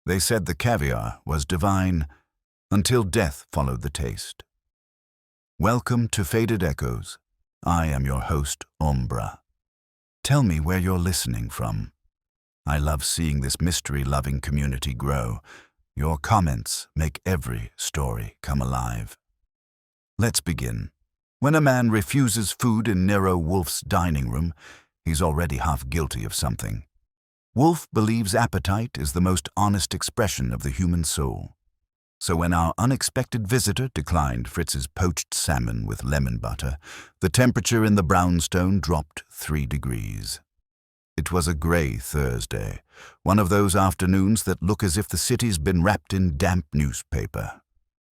They said the caviar was divine until death followed the taste. Welcome to Faded Echoes. I am your host, Umbra. Tell me where you're listening from. I love seeing this mystery-loving community grow. Your comments make every story come alive. Let's begin. When a man refuses food in Nero Wolfe's dining room, he's already half guilty of something. Wolfe believes appetite is the most honest expression of the human soul. So when our unexpected visitor declined Fritz's poached salmon with lemon butter, the temperature in the brownstone dropped 3 degrees. It was a grey Thursday, one of those afternoons that look as if the city's been wrapped in damp newspaper.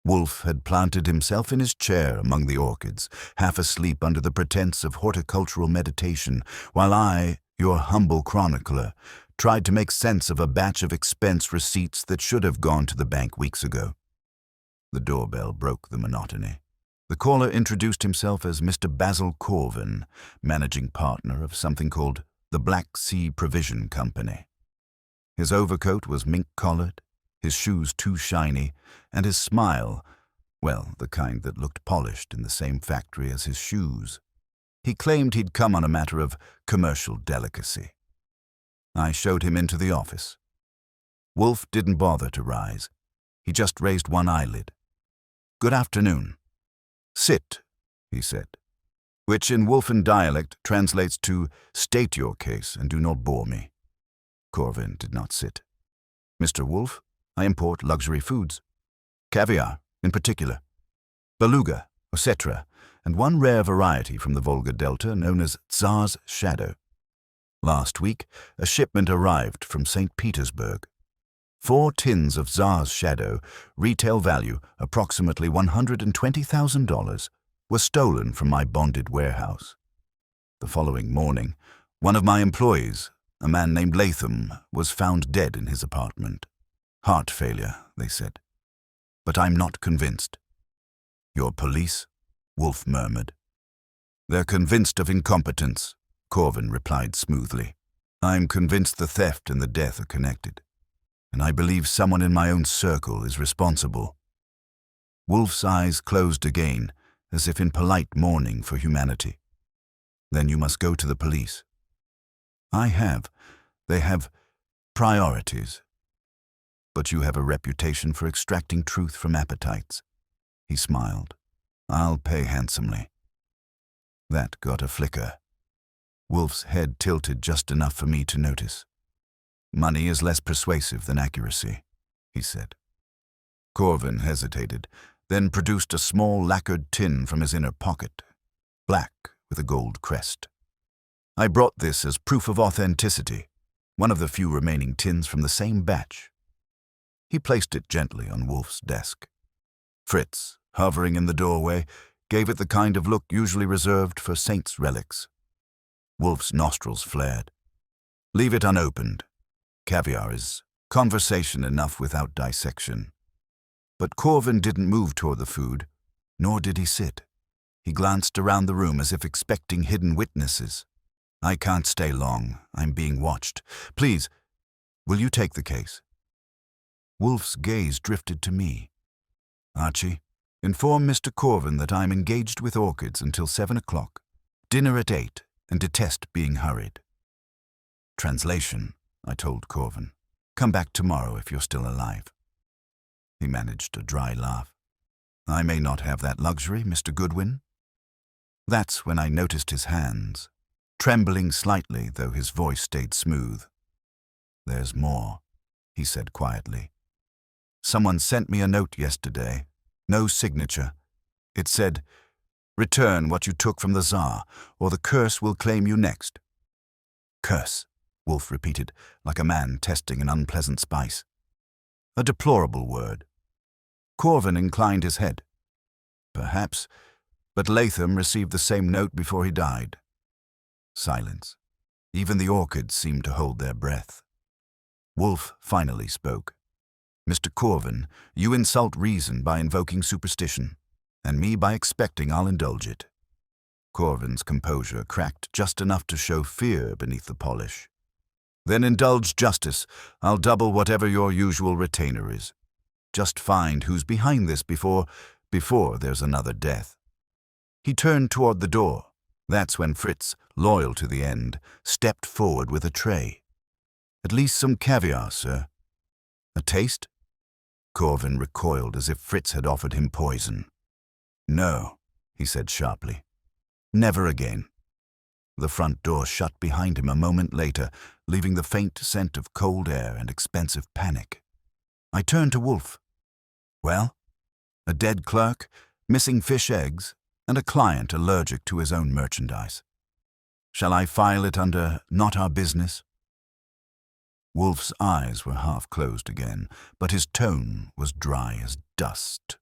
Wolfe had planted himself in his chair among the orchids, half asleep under the pretense of horticultural meditation, while I, your humble chronicler, tried to make sense of a batch of expense receipts that should have gone to the bank weeks ago. The doorbell broke the monotony. The caller introduced himself as Mr. Basil Corvin, managing partner of something called the Black Sea Provision Company. His overcoat was mink-collared, his shoes too shiny, and his smile, well, the kind that looked polished in the same factory as his shoes. He claimed he'd come on a matter of commercial delicacy. I showed him into the office. Wolfe didn't bother to rise. He just raised one eyelid. "Good afternoon." "Sit," he said, which in Wolfen dialect translates to "state your case and do not bore me." Corvin did not sit. "Mr. Wolfe, I import luxury foods. Caviar, in particular. Beluga, etc., and one rare variety from the Volga Delta known as Tsar's Shadow. Last week, a shipment arrived from St. Petersburg. 4 tins of Tsar's Shadow, retail value approximately $120,000, were stolen from my bonded warehouse. The following morning, one of my employees, a man named Latham, was found dead in his apartment. Heart failure, they said. But I'm not convinced. "Your police?" Wolfe murmured. "They're convinced of incompetence," Corvin replied smoothly. "I'm convinced the theft and the death are connected, and I believe someone in my own circle is responsible." Wolfe's eyes closed again, as if in polite mourning for humanity. "Then you must go to the police." "I have. They have priorities." "But you have a reputation for extracting truth from appetites." He smiled. "I'll pay handsomely." That got a flicker. Wolfe's head tilted just enough for me to notice. "Money is less persuasive than accuracy," he said. Corvin hesitated, then produced a small lacquered tin from his inner pocket, black with a gold crest. "I brought this as proof of authenticity, one of the few remaining tins from the same batch." He placed it gently on Wolfe's desk. Fritz, hovering in the doorway, gave it the kind of look usually reserved for saints' relics. Wolfe's nostrils flared. "Leave it unopened. Caviar is conversation enough without dissection." But Corvin didn't move toward the food, nor did he sit. He glanced around the room as if expecting hidden witnesses. "I can't stay long. I'm being watched. Please, will you take the case?" Wolfe's gaze drifted to me. "Archie, inform Mr. Corvin that I'm engaged with orchids until 7 o'clock. Dinner at 8, and detest being hurried." "Translation," I told Corvin. "Come back tomorrow if you're still alive." He managed a dry laugh. "I may not have that luxury, Mr. Goodwin." That's when I noticed his hands, trembling slightly, though his voice stayed smooth. "There's more," he said quietly. "Someone sent me a note yesterday. No signature. It said, 'Return what you took from the Tsar, or the curse will claim you next.'" "Curse," Wolfe repeated, like a man testing an unpleasant spice. "A deplorable word." Corvin inclined his head. "Perhaps, but Latham received the same note before he died." Silence. Even the orchids seemed to hold their breath. Wolfe finally spoke. "Mr. Corvin, you insult reason by invoking superstition, and me by expecting I'll indulge it." Corvin's composure cracked just enough to show fear beneath the polish. Then indulge justice. I'll double whatever your usual retainer is. Just find who's behind this before there's another death." He turned toward the door. That's when Fritz, loyal to the end, stepped forward with a tray. "At least some caviar, sir." "A taste?" Corvin recoiled as if Fritz had offered him poison. "No," he said sharply. "Never again." The front door shut behind him a moment later, leaving the faint scent of cold air and expensive panic. I turned to Wolfe. "Well?" "A dead clerk, missing fish eggs, and a client allergic to his own merchandise. Shall I file it under not our business?" Wolfe's eyes were half closed again, but his tone was dry as dust.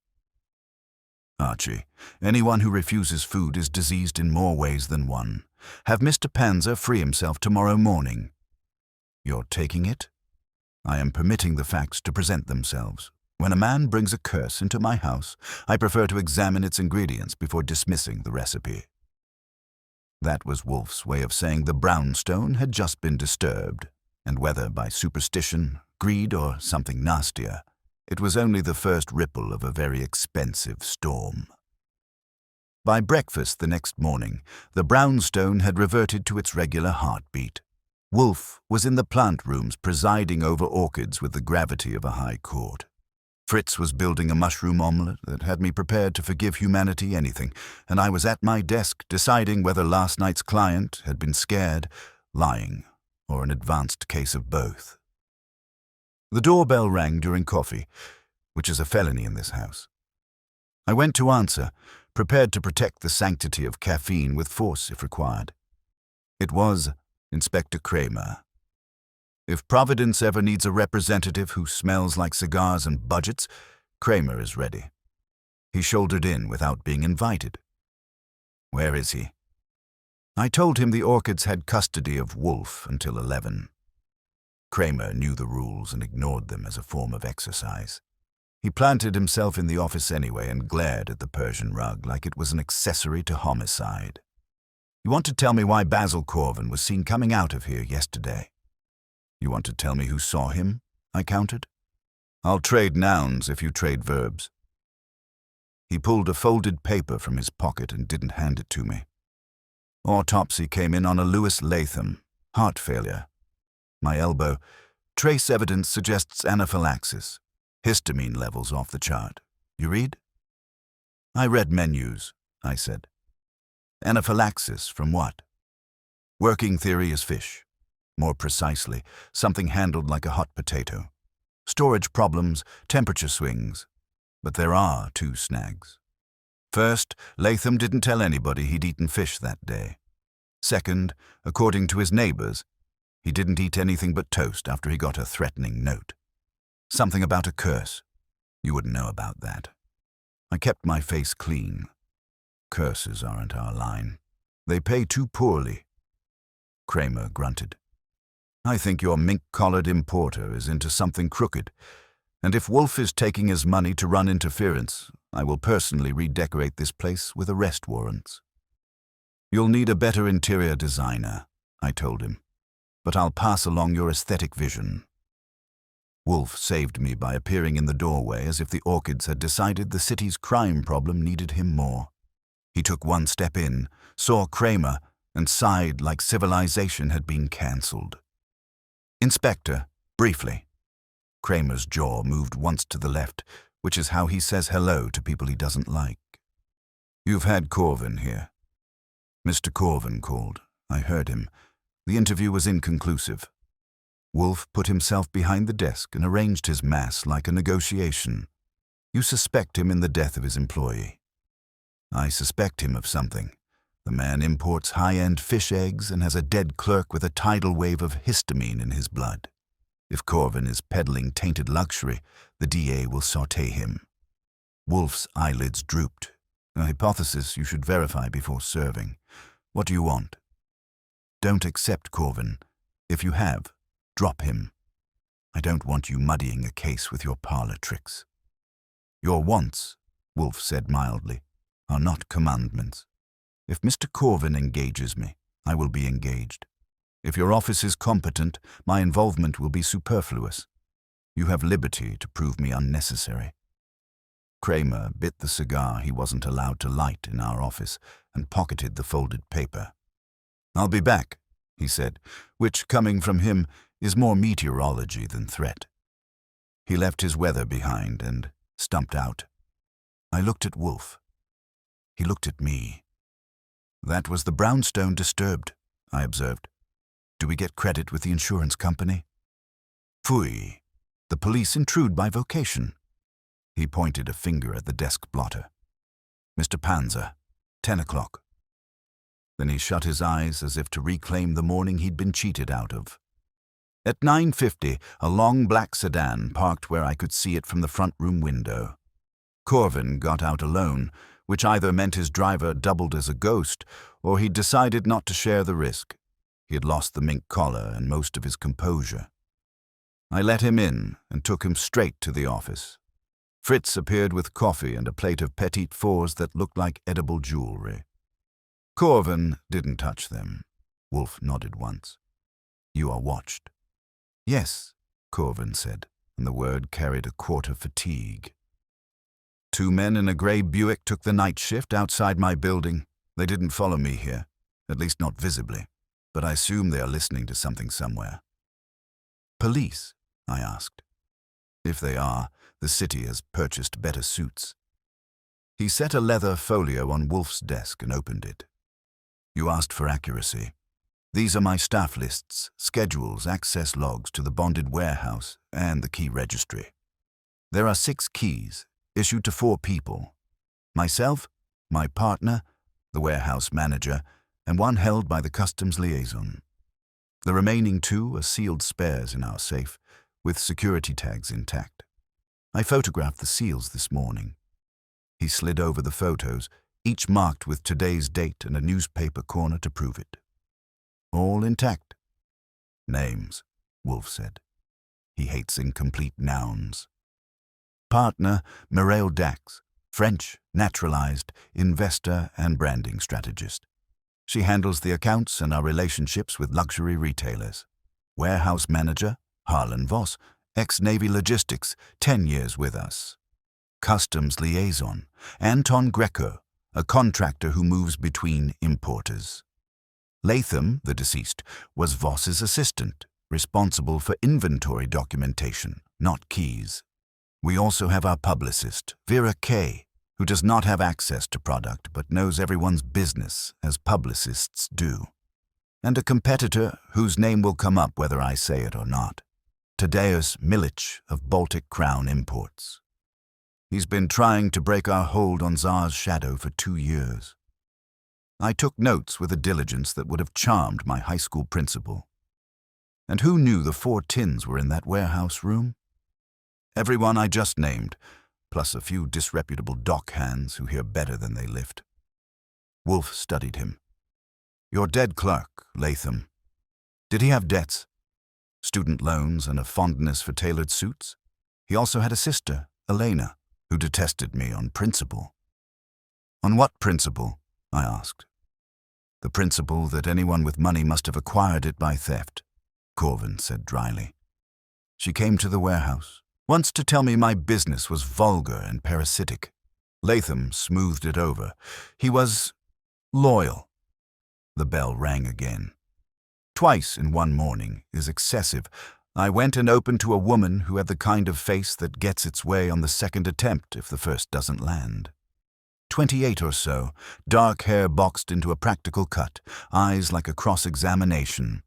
"Archie, anyone who refuses food is diseased in more ways than one. Have Mr. Panzer free himself tomorrow morning." "You're taking it?" "I am permitting the facts to present themselves. When a man brings a curse into my house, I prefer to examine its ingredients before dismissing the recipe." That was Wolfe's way of saying the brownstone had just been disturbed, and whether by superstition, greed, or something nastier, it was only the first ripple of a very expensive storm. By breakfast the next morning, the brownstone had reverted to its regular heartbeat. Wolfe was in the plant rooms presiding over orchids with the gravity of a high court. Fritz was building a mushroom omelette that had me prepared to forgive humanity anything, and I was at my desk deciding whether last night's client had been scared, lying, or an advanced case of both. The doorbell rang during coffee, which is a felony in this house. I went to answer, prepared to protect the sanctity of caffeine with force if required. It was Inspector Kramer. If Providence ever needs a representative who smells like cigars and budgets, Kramer is ready. He shouldered in without being invited. "Where is he?" I told him the orchids had custody of Wolfe until 11. Kramer knew the rules and ignored them as a form of exercise. He planted himself in the office anyway and glared at the Persian rug like it was an accessory to homicide. "You want to tell me why Basil Corvin was seen coming out of here yesterday?" "You want to tell me who saw him?" I countered. "I'll trade nouns if you trade verbs." He pulled a folded paper from his pocket and didn't hand it to me. "Autopsy came in on a Louis Latham, heart failure. My elbow. Trace evidence suggests anaphylaxis. Histamine levels off the chart. You read?" "I read menus," I said. "Anaphylaxis from what?" "Working theory is fish. More precisely, something handled like a hot potato. Storage problems, temperature swings. But there are two snags. First, Latham didn't tell anybody he'd eaten fish that day. Second, according to his neighbors, he didn't eat anything but toast after he got a threatening note. Something about a curse. You wouldn't know about that. I kept my face clean. Curses aren't our line. They pay too poorly." Kramer grunted. "I think your mink-collared importer is into something crooked, and if Wolfe is taking his money to run interference, I will personally redecorate this place with arrest warrants." "You'll need a better interior designer," I told him, "but I'll pass along your aesthetic vision." Wolfe saved me by appearing in the doorway as if the orchids had decided the city's crime problem needed him more. He took one step in, saw Kramer, and sighed like civilization had been cancelled. "Inspector, briefly." Kramer's jaw moved once to the left, which is how he says hello to people he doesn't like. "You've had Corvin here." "Mr. Corvin called. I heard him. The interview was inconclusive." Wolfe put himself behind the desk and arranged his mass like a negotiation. "You suspect him in the death of his employee." "I suspect him of something. The man imports high-end fish eggs and has a dead clerk with a tidal wave of histamine in his blood. If Corvin is peddling tainted luxury, the DA will sauté him." Wolfe's eyelids drooped. "A hypothesis you should verify before serving. What do you want?" "Don't accept Corvin. If you have, drop him. I don't want you muddying a case with your parlor tricks." "Your wants," Wolfe said mildly, "are not commandments. If Mr. Corvin engages me, I will be engaged. If your office is competent, my involvement will be superfluous. You have liberty to prove me unnecessary." Kramer bit the cigar he wasn't allowed to light in our office and pocketed the folded paper. "I'll be back," he said, which, coming from him, is more meteorology than threat. He left his weather behind and stumped out. I looked at Wolfe. He looked at me. "That was the brownstone disturbed," I observed. "Do we get credit with the insurance company?" "Phooey. The police intrude by vocation." He pointed a finger at the desk blotter. "Mr. Panzer, 10 o'clock. Then he shut his eyes as if to reclaim the morning he'd been cheated out of. At 9:50, a long black sedan parked where I could see it from the front room window. Corvin got out alone, which either meant his driver doubled as a ghost or he'd decided not to share the risk. He had lost the mink collar and most of his composure. I let him in and took him straight to the office. Fritz appeared with coffee and a plate of petit fours that looked like edible jewelry. Corvin didn't touch them. Wolfe nodded once. "You are watched." "Yes," Corvin said, and the word carried a quart of fatigue. "Two men in a grey Buick took the night shift outside my building. They didn't follow me here, at least not visibly, but I assume they are listening to something somewhere." "Police?" I asked. "If they are, the city has purchased better suits." He set a leather folio on Wolfe's desk and opened it. "You asked for accuracy. These are my staff lists, schedules, access logs to the bonded warehouse, and the key registry. There are 6 keys, issued to 4 people. Myself, my partner, the warehouse manager, and one held by the customs liaison. The remaining 2 are sealed spares in our safe, with security tags intact. I photographed the seals this morning." He slid over the photos, each marked with today's date and a newspaper corner to prove it. "All intact." "Names," Wolfe said. He hates incomplete nouns. "Partner, Mireille Dax, French, naturalized, investor and branding strategist. She handles the accounts and our relationships with luxury retailers. Warehouse manager, Harlan Voss, ex-Navy logistics, 10 years with us. Customs liaison, Anton Greco, a contractor who moves between importers. Latham, the deceased, was Voss's assistant, responsible for inventory documentation, not keys. We also have our publicist, Vera Kay, who does not have access to product but knows everyone's business, as publicists do. And a competitor whose name will come up whether I say it or not, Tadeusz Milic of Baltic Crown Imports. He's been trying to break our hold on Tsar's shadow for 2 years. I took notes with a diligence that would have charmed my high school principal. And who knew the 4 tins were in that warehouse room? Everyone I just named, plus a few disreputable dock hands who hear better than they lift. Wolfe studied him. "Your dead clerk, Latham. Did he have debts? Student loans and a fondness for tailored suits? He also had a sister, Elena, who detested me on principle." "On what principle?" I asked. "The principle that anyone with money must have acquired it by theft," Corvin said dryly. "She came to the warehouse, once to tell me my business was vulgar and parasitic. Latham smoothed it over. He was loyal." The bell rang again. Twice in one morning is excessive. I went and opened to a woman who had the kind of face that gets its way on the second attempt if the first doesn't land. 28 or so, dark hair boxed into a practical cut, eyes like a cross-examination.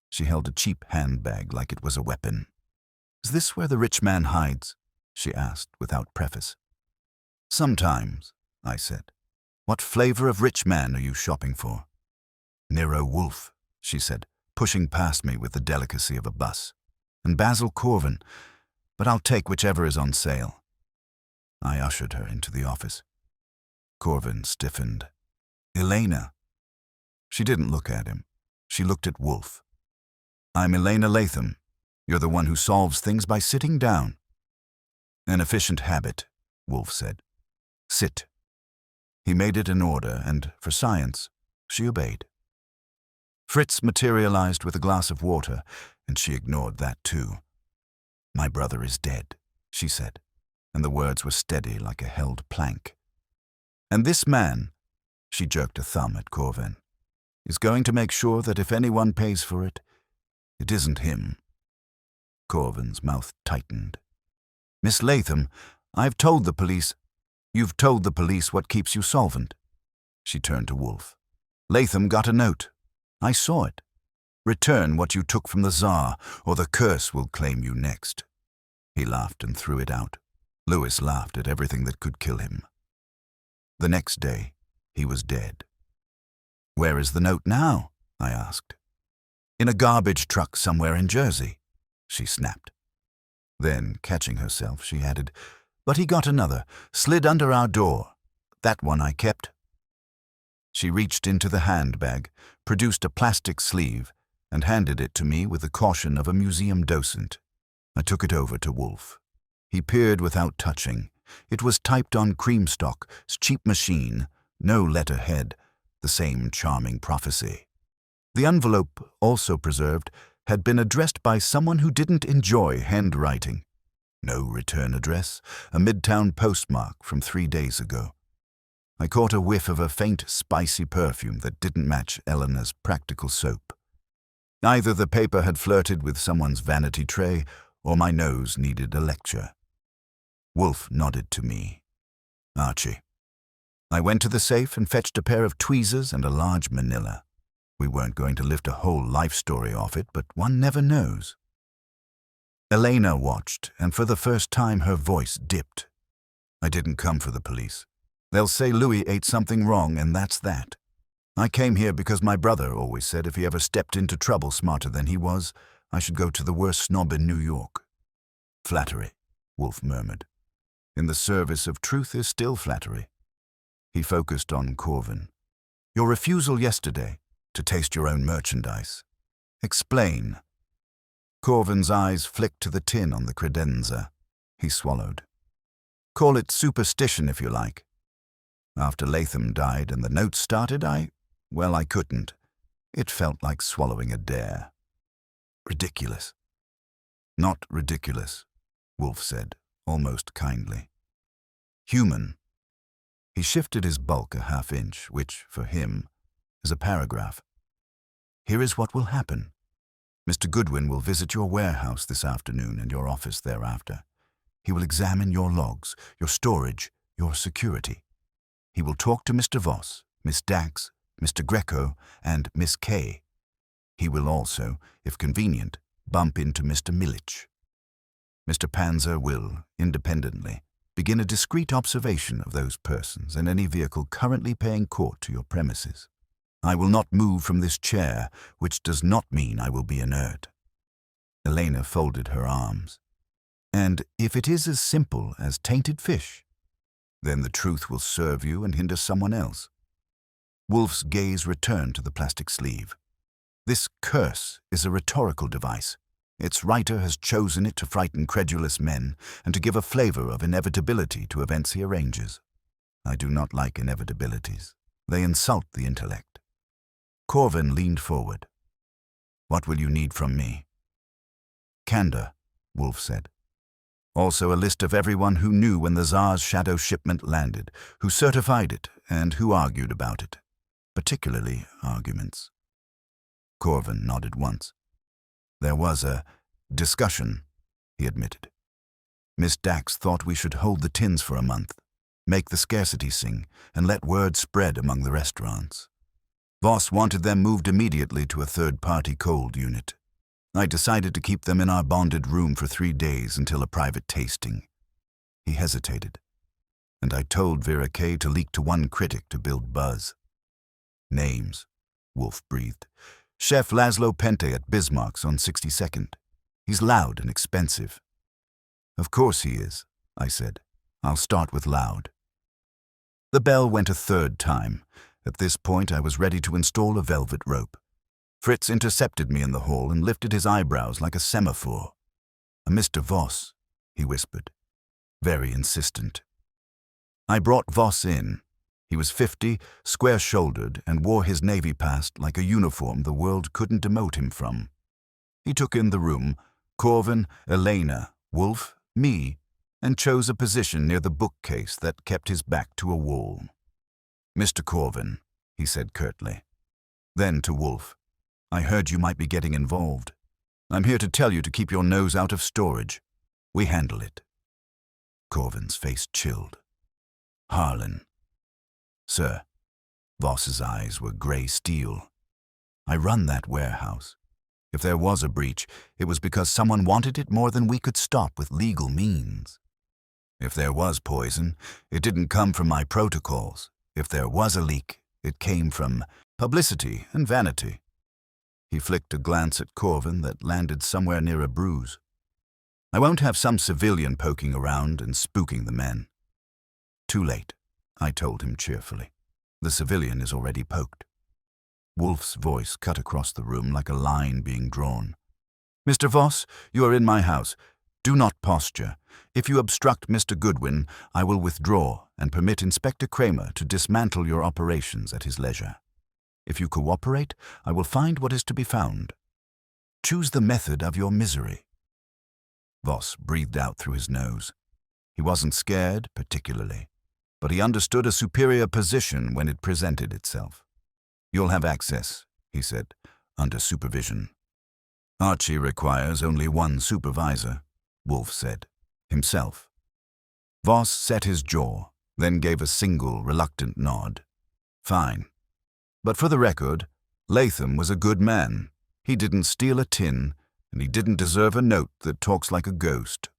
She held a cheap handbag like it was a weapon. "Is this where the rich man hides?" she asked without preface. "Sometimes," I said. "What flavor of rich man are you shopping for?" "Nero Wolfe," she said, pushing past me with the delicacy of a bus. "And Basil Corvin, but I'll take whichever is on sale." I ushered her into the office. Corvin stiffened. "Elena." She didn't look at him. She looked at Wolfe. "I'm Elena Latham. You're the one who solves things by sitting down." "An efficient habit," Wolfe said. "Sit." He made it an order, and, for science, she obeyed. Fritz materialized with a glass of water, and she ignored that too. "My brother is dead," she said, and the words were steady like a held plank. "And this man," she jerked a thumb at Corvin, "is going to make sure that if anyone pays for it, it isn't him." Corvin's mouth tightened. "Miss Latham, I've told the police—" "You've told the police what keeps you solvent." She turned to Wolfe. "Latham got a note. I saw it. Return what you took from the Tsar, or the curse will claim you next." He laughed and threw it out. Louis laughed at everything that could kill him. The next day, he was dead. "Where is the note now?" I asked. "In a garbage truck somewhere in Jersey," she snapped. Then, catching herself, she added, "But he got another, slid under our door. That one I kept." She reached into the handbag, produced a plastic sleeve, and handed it to me with the caution of a museum docent. I took it over to Wolfe. He peered without touching. It was typed on Creamstock's cheap machine, no letterhead, the same charming prophecy. The envelope, also preserved, had been addressed by someone who didn't enjoy handwriting. No return address, a midtown postmark from 3 days ago. I caught a whiff of a faint, spicy perfume that didn't match Eleanor's practical soap. Either the paper had flirted with someone's vanity tray, or my nose needed a lecture. Wolfe nodded to me. "Archie." I went to the safe and fetched a pair of tweezers and a large manila. We weren't going to lift a whole life story off it, but one never knows. Elena watched, and for the first time her voice dipped. "I didn't come for the police. They'll say Louis ate something wrong, and that's that. I came here because my brother always said if he ever stepped into trouble smarter than he was, I should go to the worst snob in New York." "Flattery," Wolfe murmured. "In the service of truth is still flattery." He focused on Corvin. "Your refusal yesterday to taste your own merchandise. Explain." Corvin's eyes flicked to the tin on the credenza. He swallowed. "Call it superstition if you like. After Latham died and the note started, I couldn't. It felt like swallowing a dare." "Ridiculous." "Not ridiculous," Wolfe said, almost kindly. "Human." He shifted his bulk a half-inch, which, for him, is a paragraph. "Here is what will happen. Mr. Goodwin will visit your warehouse this afternoon and your office thereafter. He will examine your logs, your storage, your security. He will talk to Mr. Voss, Miss Dax, Mr. Greco, and Miss Kay. He will also, if convenient, bump into Mr. Milich. Mr. Panzer will, independently, begin a discreet observation of those persons and any vehicle currently paying court to your premises. I will not move from this chair, which does not mean I will be inert." Elena folded her arms. "And if it is as simple as tainted fish, then the truth will serve you and hinder someone else." Wolfe's gaze returned to the plastic sleeve. "This curse is a rhetorical device. Its writer has chosen it to frighten credulous men and to give a flavor of inevitability to events he arranges. I do not like inevitabilities. They insult the intellect." Corvin leaned forward. "What will you need from me?" "Candor," Wolfe said. "Also a list of everyone who knew when the Tsar's shadow shipment landed, who certified it, and who argued about it. Particularly arguments." Corvin nodded once. "There was a discussion," he admitted. "Miss Dax thought we should hold the tins for a month, make the scarcity sing, and let word spread among the restaurants. Voss wanted them moved immediately to a third-party cold unit. I decided to keep them in our bonded room for 3 days until a private tasting." He hesitated. "And I told Vera Kay to leak to one critic to build buzz." "Names," Wolfe breathed. "Chef Laszlo Pente at Bismarck's on 62nd. He's loud and expensive." "Of course he is," I said. "I'll start with loud." The bell went a third time. At this point, I was ready to install a velvet rope. Fritz intercepted me in the hall and lifted his eyebrows like a semaphore. "A Mr. Voss," he whispered, very insistent. I brought Voss in. He was 50, square-shouldered, and wore his Navy past like a uniform the world couldn't demote him from. He took in the room, Corvin, Elena, Wolfe, me, and chose a position near the bookcase that kept his back to a wall. "Mr. Corvin," he said curtly. Then to Wolfe, "I heard you might be getting involved. I'm here to tell you to keep your nose out of storage. We handle it." Corvin's face chilled. "Harlan." "Sir." Voss's eyes were grey steel. "I run that warehouse. If there was a breach, it was because someone wanted it more than we could stop with legal means. If there was poison, it didn't come from my protocols. If there was a leak, it came from publicity and vanity." He flicked a glance at Corvin that landed somewhere near a bruise. "I won't have some civilian poking around and spooking the men." "Too late," I told him cheerfully. "The civilian is already poked." Wolfe's voice cut across the room like a line being drawn. "Mr. Voss, you are in my house. Do not posture. If you obstruct Mr. Goodwin, I will withdraw and permit Inspector Kramer to dismantle your operations at his leisure. If you cooperate, I will find what is to be found. Choose the method of your misery." Voss breathed out through his nose. He wasn't scared, particularly, but he understood a superior position when it presented itself. "You'll have access," he said, "under supervision." "Archie requires only one supervisor," Wolfe said, "himself." Voss set his jaw, then gave a single, reluctant nod. "Fine. But for the record, Latham was a good man. He didn't steal a tin, and he didn't deserve a note that talks like a ghost."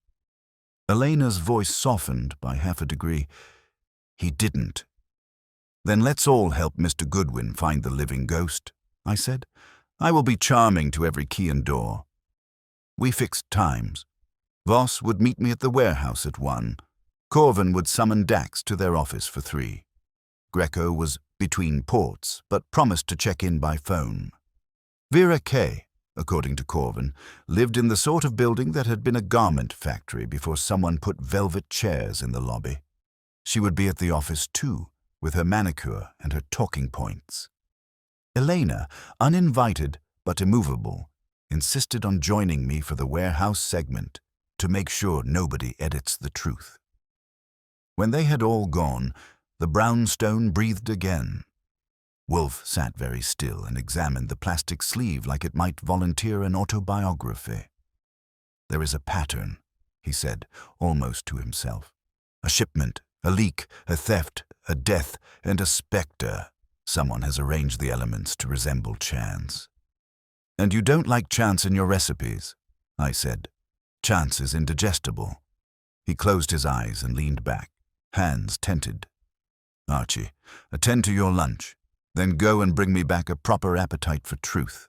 Elena's voice softened by half a degree. "He didn't." "Then let's all help Mr. Goodwin find the living ghost," I said. "I will be charming to every key and door." We fixed times. Voss would meet me at the warehouse at 1. Corvin would summon Dax to their office for 3. Greco was between ports, but promised to check in by phone. Vera Kay, according to Corvin, lived in the sort of building that had been a garment factory before someone put velvet chairs in the lobby. She would be at the office too, with her manicure and her talking points. Elena, uninvited but immovable, insisted on joining me for the warehouse segment to make sure nobody edits the truth. When they had all gone, the brownstone breathed again. Wolfe sat very still and examined the plastic sleeve like it might volunteer an autobiography. "There is a pattern," he said, almost to himself. "A shipment, a leak, a theft, a death, and a spectre. Someone has arranged the elements to resemble chance." "And you don't like chance in your recipes," I said. "Chance is indigestible." He closed his eyes and leaned back, hands tented. "Archie, attend to your lunch, then go and bring me back a proper appetite for truth."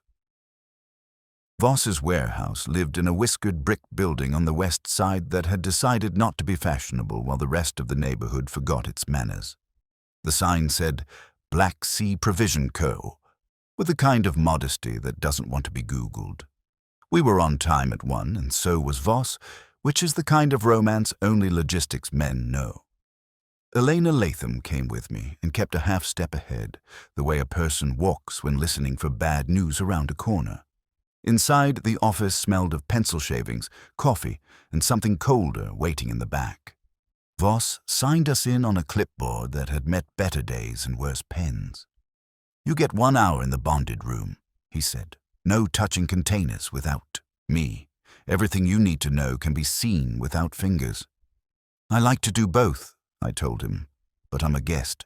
Voss's warehouse lived in a whiskered brick building on the west side that had decided not to be fashionable while the rest of the neighborhood forgot its manners. The sign said, "Black Sea Provision Co., with the kind of modesty that doesn't want to be Googled. We were on time at 1, and so was Voss, which is the kind of romance only logistics men know. Elena Latham came with me and kept a half step ahead, the way a person walks when listening for bad news around a corner. Inside, the office smelled of pencil shavings, coffee, and something colder waiting in the back. Voss signed us in on a clipboard that had met better days and worse pens. "You get 1 hour in the bonded room," he said. "No touching containers without me. Everything you need to know can be seen without fingers." "I like to do both," I told him, "but I'm a guest."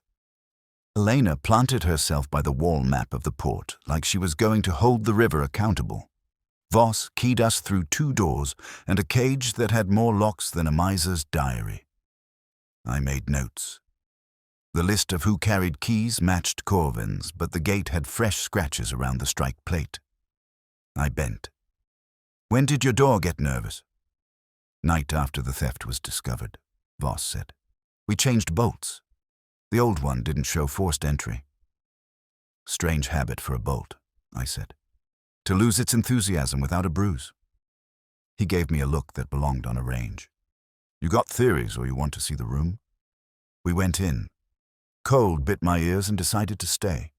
Elena planted herself by the wall map of the port like she was going to hold the river accountable. Voss keyed us through 2 doors and a cage that had more locks than a miser's diary. I made notes. The list of who carried keys matched Corvin's, but the gate had fresh scratches around the strike plate. I bent. "When did your door get nervous?" "Night after the theft was discovered," Voss said. "We changed bolts. The old one didn't show forced entry." "Strange habit for a bolt," I said. "To lose its enthusiasm without a bruise." He gave me a look that belonged on a range. "You got theories or you want to see the room?" We went in. Cold bit my ears and decided to stay.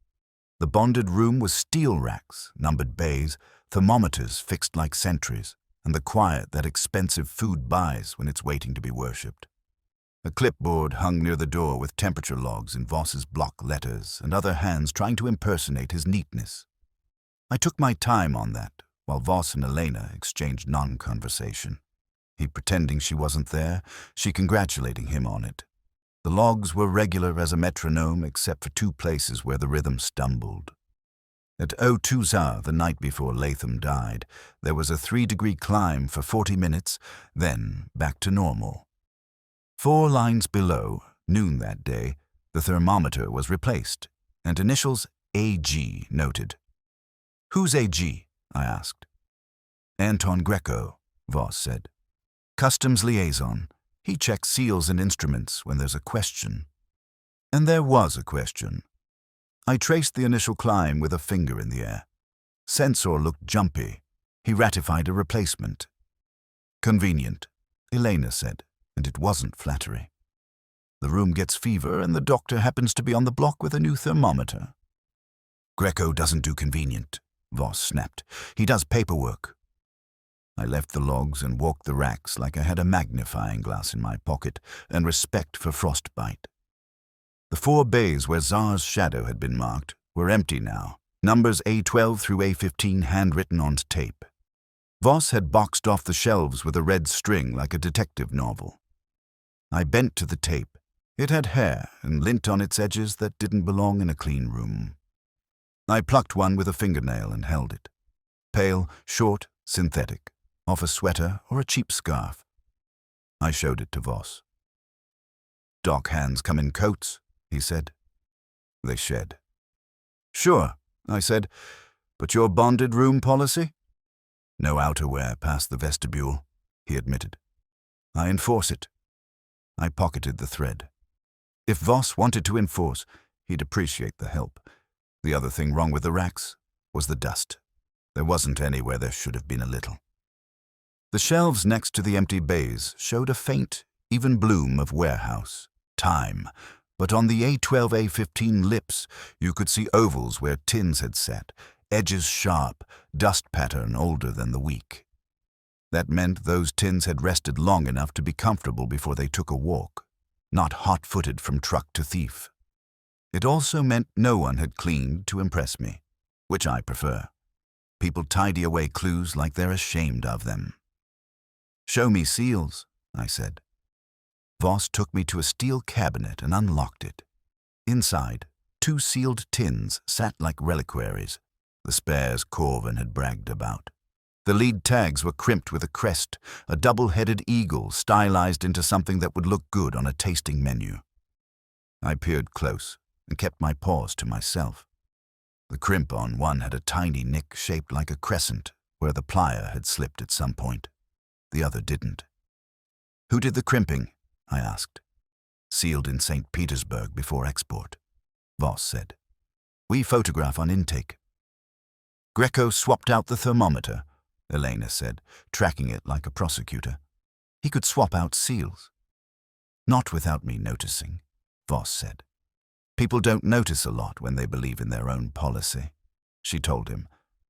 The bonded room was steel racks, numbered bays, thermometers fixed like sentries, and the quiet that expensive food buys when it's waiting to be worshipped. A clipboard hung near the door with temperature logs in Voss's block letters and other hands trying to impersonate his neatness. I took my time on that, while Voss and Elena exchanged non-conversation. He pretending she wasn't there, she congratulating him on it. The logs were regular as a metronome except for two places where the rhythm stumbled. At 02 the night before Latham died, there was a 3-degree climb for 40 minutes, then back to normal. 4 lines below, noon that day, the thermometer was replaced, and initials AG noted. "Who's AG?" I asked. "Anton Greco," Voss said. "Customs liaison. He checks seals and instruments when there's a question." And there was a question. I traced the initial climb with a finger in the air. Sensor looked jumpy. He ratified a replacement. "Convenient," Elena said, and it wasn't flattery. "The room gets fever and the doctor happens to be on the block with a new thermometer." "Greco doesn't do convenient," Voss snapped. "He does paperwork." I left the logs and walked the racks like I had a magnifying glass in my pocket and respect for frostbite. The 4 bays where Tsar's shadow had been marked were empty now, numbers A12 through A15 handwritten onto tape. Voss had boxed off the shelves with a red string like a detective novel. I bent to the tape. It had hair and lint on its edges that didn't belong in a clean room. I plucked one with a fingernail and held it. Pale, short, synthetic. Off a sweater or a cheap scarf. I showed it to Voss. "Dock hands come in coats," he said. They shed. "Sure," I said, "but your bonded room policy?" "No outerwear past the vestibule," he admitted. "I enforce it." I pocketed the thread. If Voss wanted to enforce, he'd appreciate the help. The other thing wrong with the racks was the dust. There wasn't any where there should have been a little. The shelves next to the empty bays showed a faint, even bloom of warehouse, time, but on the A12-A15 lips you could see ovals where tins had sat, edges sharp, dust pattern older than the week. That meant those tins had rested long enough to be comfortable before they took a walk, not hot-footed from truck to thief. It also meant no one had cleaned to impress me, which I prefer. People tidy away clues like they're ashamed of them. "Show me seals," I said. Voss took me to a steel cabinet and unlocked it. Inside, 2 sealed tins sat like reliquaries, the spares Corvin had bragged about. The lead tags were crimped with a crest, a double-headed eagle stylized into something that would look good on a tasting menu. I peered close and kept my paws to myself. The crimp on one had a tiny nick shaped like a crescent where the plier had slipped at some point. The other didn't. "Who did the crimping?" I asked. "Sealed in St. Petersburg before export," Voss said. "We photograph on intake." "Greco swapped out the thermometer," Elena said, tracking it like a prosecutor. "He could swap out seals." "Not without me noticing," Voss said. "People don't notice a lot when they believe in their own policy," she told him,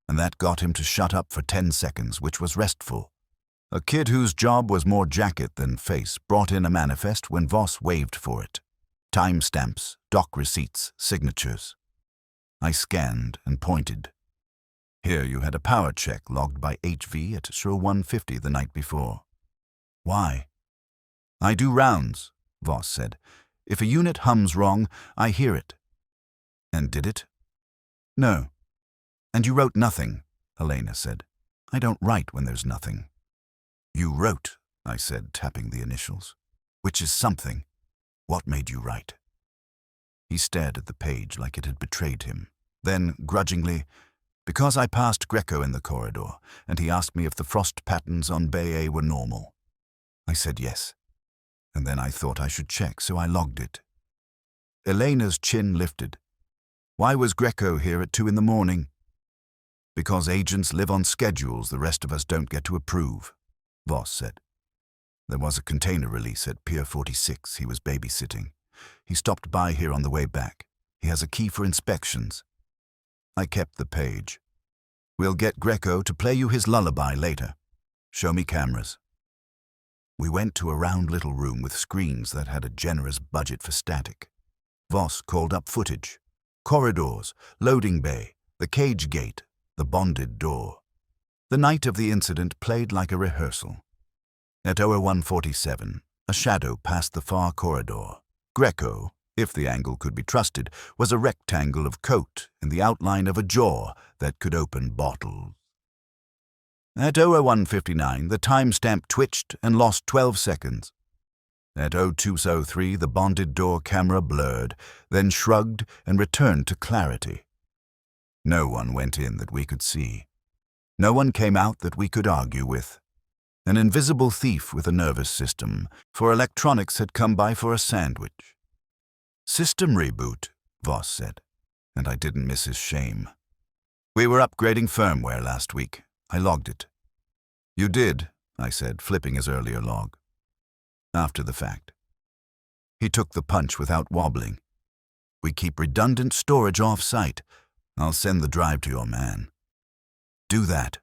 and that got him to shut up for 10 seconds, which was restful. A kid whose job was more jacket than face brought in a manifest when Voss waved for it. Timestamps, dock receipts, signatures. I scanned and pointed. Here you had a power check logged by HV at Shore 150 the night before. "Why?" "I do rounds," Voss said. "If a unit hums wrong, I hear it." "And did it?" "No." "And you wrote nothing," Elena said. "I don't write when there's nothing." "You wrote," I said, tapping the initials. "Which is something. What made you write?" He stared at the page like it had betrayed him. Then, grudgingly, "Because I passed Greco in the corridor, and he asked me if the frost patterns on Bay A were normal." I said yes. And then I thought I should check, so I logged it. Elena's chin lifted. "Why was Greco here at 2 in the morning?" "Because agents live on schedules the rest of us don't get to approve," Voss said. "There was a container release at Pier 46 he was babysitting. He stopped by here on the way back. He has a key for inspections." I kept the page. "We'll get Greco to play you his lullaby later. Show me cameras." We went to a round little room with screens that had a generous budget for static. Voss called up footage. Corridors, loading bay, the cage gate, the bonded door. The night of the incident played like a rehearsal. At 01:47, a shadow passed the far corridor. Greco, if the angle could be trusted, was a rectangle of coat in the outline of a jaw that could open bottles. At 01:59, the timestamp twitched and lost 12 seconds. At 02:03, the bonded door camera blurred, then shrugged and returned to clarity. No one went in that we could see. No one came out that we could argue with. An invisible thief with a nervous system for electronics had come by for a sandwich. "System reboot," Voss said, and I didn't miss his shame. "We were upgrading firmware last week. I logged it." "You did," I said, flipping his earlier log. "After the fact." He took the punch without wobbling. "We keep redundant storage off-site. I'll send the drive to your man." "Do that."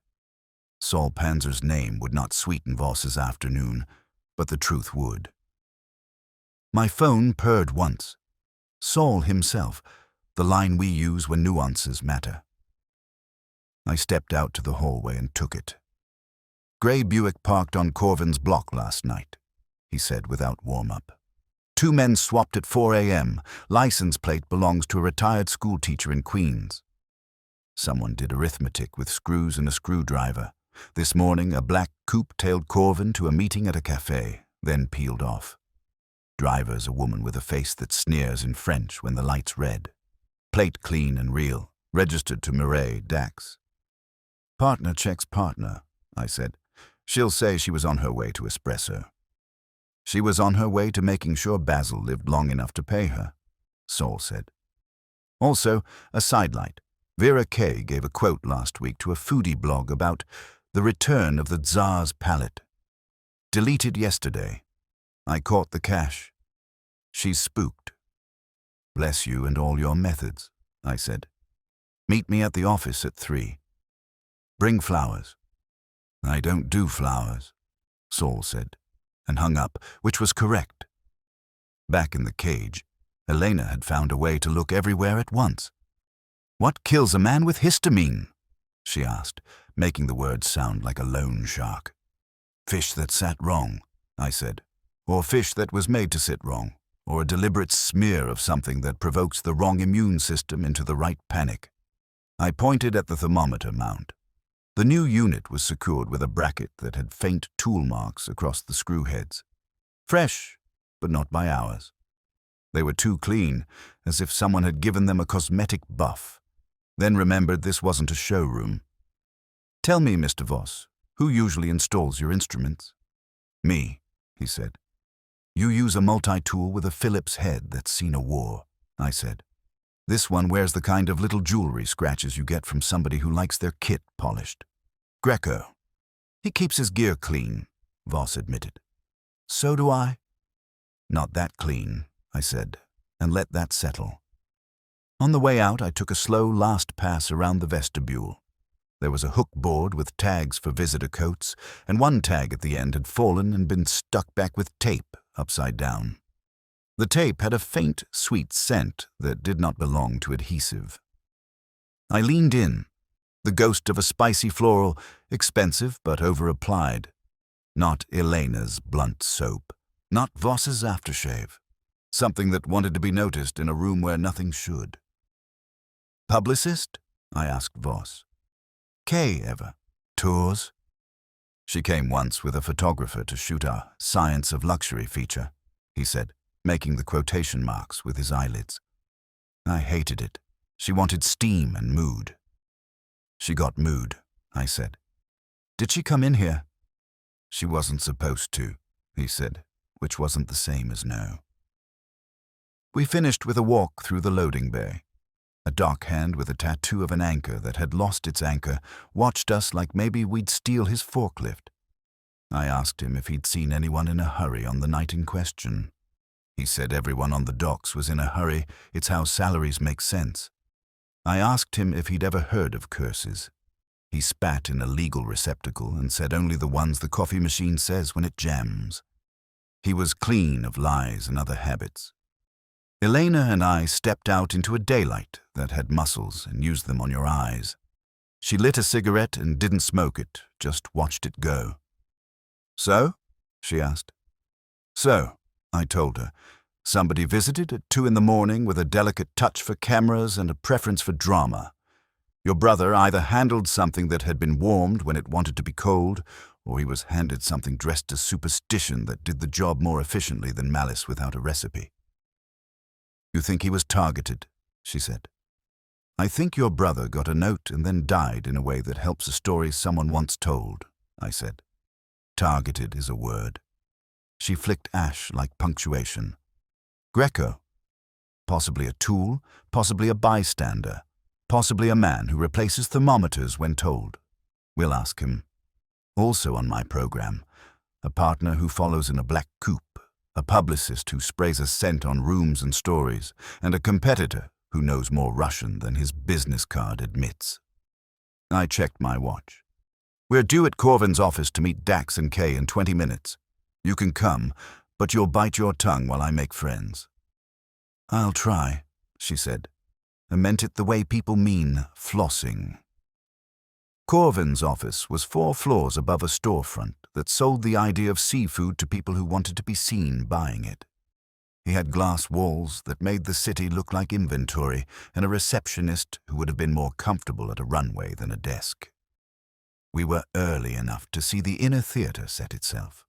Saul Panzer's name would not sweeten Voss's afternoon, but the truth would. My phone purred once. Saul himself, the line we use when nuances matter. I stepped out to the hallway and took it. "Grey Buick parked on Corvin's block last night," he said without warm-up. "Two men swapped at 4 a.m. License plate belongs to a retired schoolteacher in Queens. Someone did arithmetic with screws and a screwdriver. This morning, a black coupe tailed Corvin to a meeting at a cafe, then peeled off. Driver's a woman with a face that sneers in French when the light's red. Plate clean and real, registered to Mireille Dax." "Partner checks partner," I said. "She'll say she was on her way to espresso." "She was on her way to making sure Basil lived long enough to pay her," Saul said. "Also, a sidelight. Vera Kay gave a quote last week to a foodie blog about the return of the Tsar's palate. Deleted yesterday. I caught the cache. She's spooked." "Bless you and all your methods," I said. "Meet me at the office at 3. Bring flowers." "I don't do flowers," Saul said, and hung up, which was correct. Back in the cage, Elena had found a way to look everywhere at once. "What kills a man with histamine?" she asked, making the words sound like a loan shark. "Fish that sat wrong," I said, "or fish that was made to sit wrong, or a deliberate smear of something that provokes the wrong immune system into the right panic." I pointed at the thermometer mount. The new unit was secured with a bracket that had faint tool marks across the screw heads. Fresh, but not by ours. They were too clean, as if someone had given them a cosmetic buff, then remembered this wasn't a showroom. "Tell me, Mr. Voss, who usually installs your instruments?" "Me," he said. "You use a multi-tool with a Phillips head that's seen a war," I said. "This one wears the kind of little jewelry scratches you get from somebody who likes their kit polished." "Greco. He keeps his gear clean," Voss admitted. "So do I." "Not that clean," I said, and let that settle. On the way out, I took a slow last pass around the vestibule. There was a hook board with tags for visitor coats, and one tag at the end had fallen and been stuck back with tape upside down. The tape had a faint, sweet scent that did not belong to adhesive. I leaned in, the ghost of a spicy floral, expensive but over-applied. Not Elena's blunt soap, not Voss's aftershave. Something that wanted to be noticed in a room where nothing should. "Publicist?" I asked Voss. "Kay ever? Tours?" "She came once with a photographer to shoot our Science of Luxury feature," he said, making the quotation marks with his eyelids. I hated it. She wanted steam and mood. "She got mood," I said. "Did she come in here?" "She wasn't supposed to," he said, which wasn't the same as no. We finished with a walk through the loading bay. A dock hand with a tattoo of an anchor that had lost its anchor watched us like maybe we'd steal his forklift. I asked him if he'd seen anyone in a hurry on the night in question. He said everyone on the docks was in a hurry. It's how salaries make sense. I asked him if he'd ever heard of curses. He spat in a legal receptacle and said only the ones the coffee machine says when it jams. He was clean of lies and other habits. Elena and I stepped out into a daylight that had muscles and used them on your eyes. She lit a cigarette and didn't smoke it, just watched it go. "So?" she asked. "So," I told her. "Somebody visited at 2 in the morning with a delicate touch for cameras and a preference for drama. Your brother either handled something that had been warmed when it wanted to be cold, or he was handed something dressed as superstition that did the job more efficiently than malice without a recipe." "You think he was targeted?" she said. "I think your brother got a note and then died in a way that helps a story someone once told," I said. "Targeted is a word." She flicked ash like punctuation. "Greco. Possibly a tool, possibly a bystander, possibly a man who replaces thermometers when told. We'll ask him. Also on my program, a partner who follows in a black coupe, a publicist who sprays a scent on rooms and stories, and a competitor who knows more Russian than his business card admits." I checked my watch. "We're due at Corvin's office to meet Dax and Kay in 20 minutes. You can come, but you'll bite your tongue while I make friends." "I'll try," she said, and meant it the way people mean flossing. Corvin's office was 4 floors above a storefront that sold the idea of seafood to people who wanted to be seen buying it. He had glass walls that made the city look like inventory, and a receptionist who would have been more comfortable at a runway than a desk. We were early enough to see the inner theater set itself.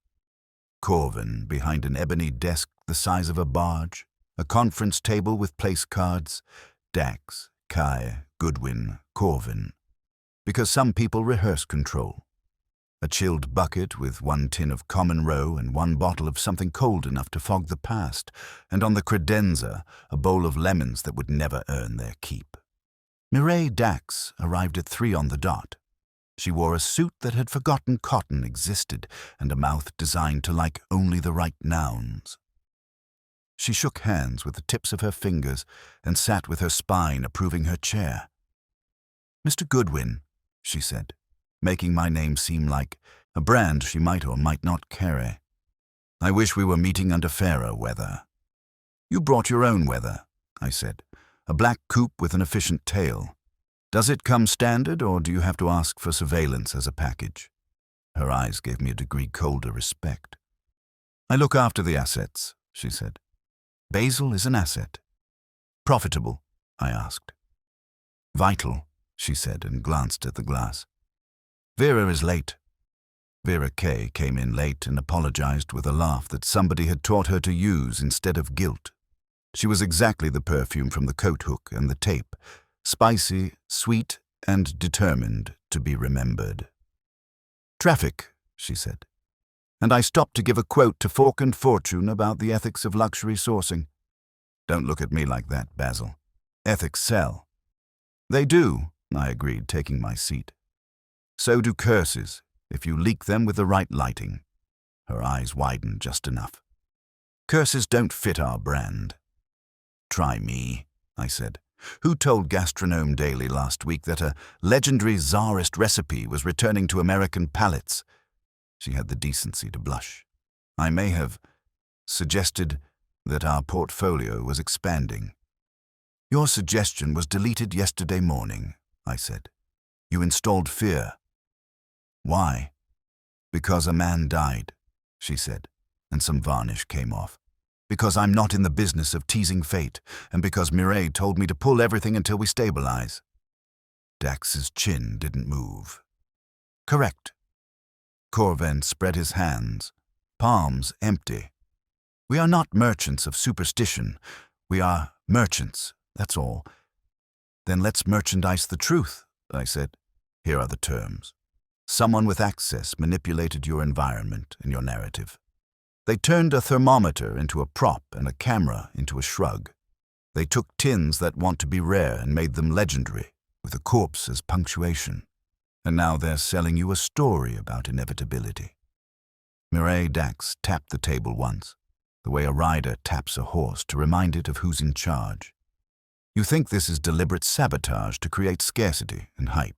Corvin behind an ebony desk the size of a barge, a conference table with place cards, Dax, Kai, Goodwin, Corvin. Because some people rehearse control. A chilled bucket with 1 tin of common roe and 1 bottle of something cold enough to fog the past, and on the credenza a bowl of lemons that would never earn their keep. Mireille Dax arrived at 3 on the dot. She wore a suit that had forgotten cotton existed and a mouth designed to like only the right nouns. She shook hands with the tips of her fingers and sat with her spine approving her chair. "Mr. Goodwin," she said, making my name seem like a brand she might or might not carry. "I wish we were meeting under fairer weather." "You brought your own weather," I said. "A black coupe with an efficient tail. Does it come standard, or do you have to ask for surveillance as a package?" Her eyes gave me a degree colder respect. "I look after the assets," she said. "Basil is an asset." "Profitable?" I asked. "Vital," she said and glanced at the glass. "Vera is late." Vera Kay came in late and apologized with a laugh that somebody had taught her to use instead of guilt. She was exactly the perfume from the coat hook and the tape, spicy, sweet, and determined to be remembered. "Traffic," she said, and I stopped to give a quote to Fork and Fortune about the ethics of luxury sourcing. "Don't look at me like that, Basil. Ethics sell." "They do," I agreed, taking my seat. "So do curses, if you leak them with the right lighting." Her eyes widened just enough. "Curses don't fit our brand." "Try me," I said. "Who told Gastronome Daily last week that a legendary czarist recipe was returning to American palates?" She had the decency to blush. "I may have suggested that our portfolio was expanding." "Your suggestion was deleted yesterday morning," I said. "You installed fear." "Why?" "Because a man died," she said, and some varnish came off. "Because I'm not in the business of teasing fate, and because Mireille told me to pull everything until we stabilize." Dax's chin didn't move. "Correct." Corvin spread his hands, palms empty. "We are not merchants of superstition. We are merchants, that's all." "Then let's merchandise the truth," I said. "Here are the terms. Someone with access manipulated your environment and your narrative. They turned a thermometer into a prop and a camera into a shrug. They took tins that want to be rare and made them legendary, with a corpse as punctuation. And now they're selling you a story about inevitability." Mireille Dax tapped the table once. the way a rider taps a horse to remind it of who's in charge. You think this is deliberate sabotage to create scarcity and hype.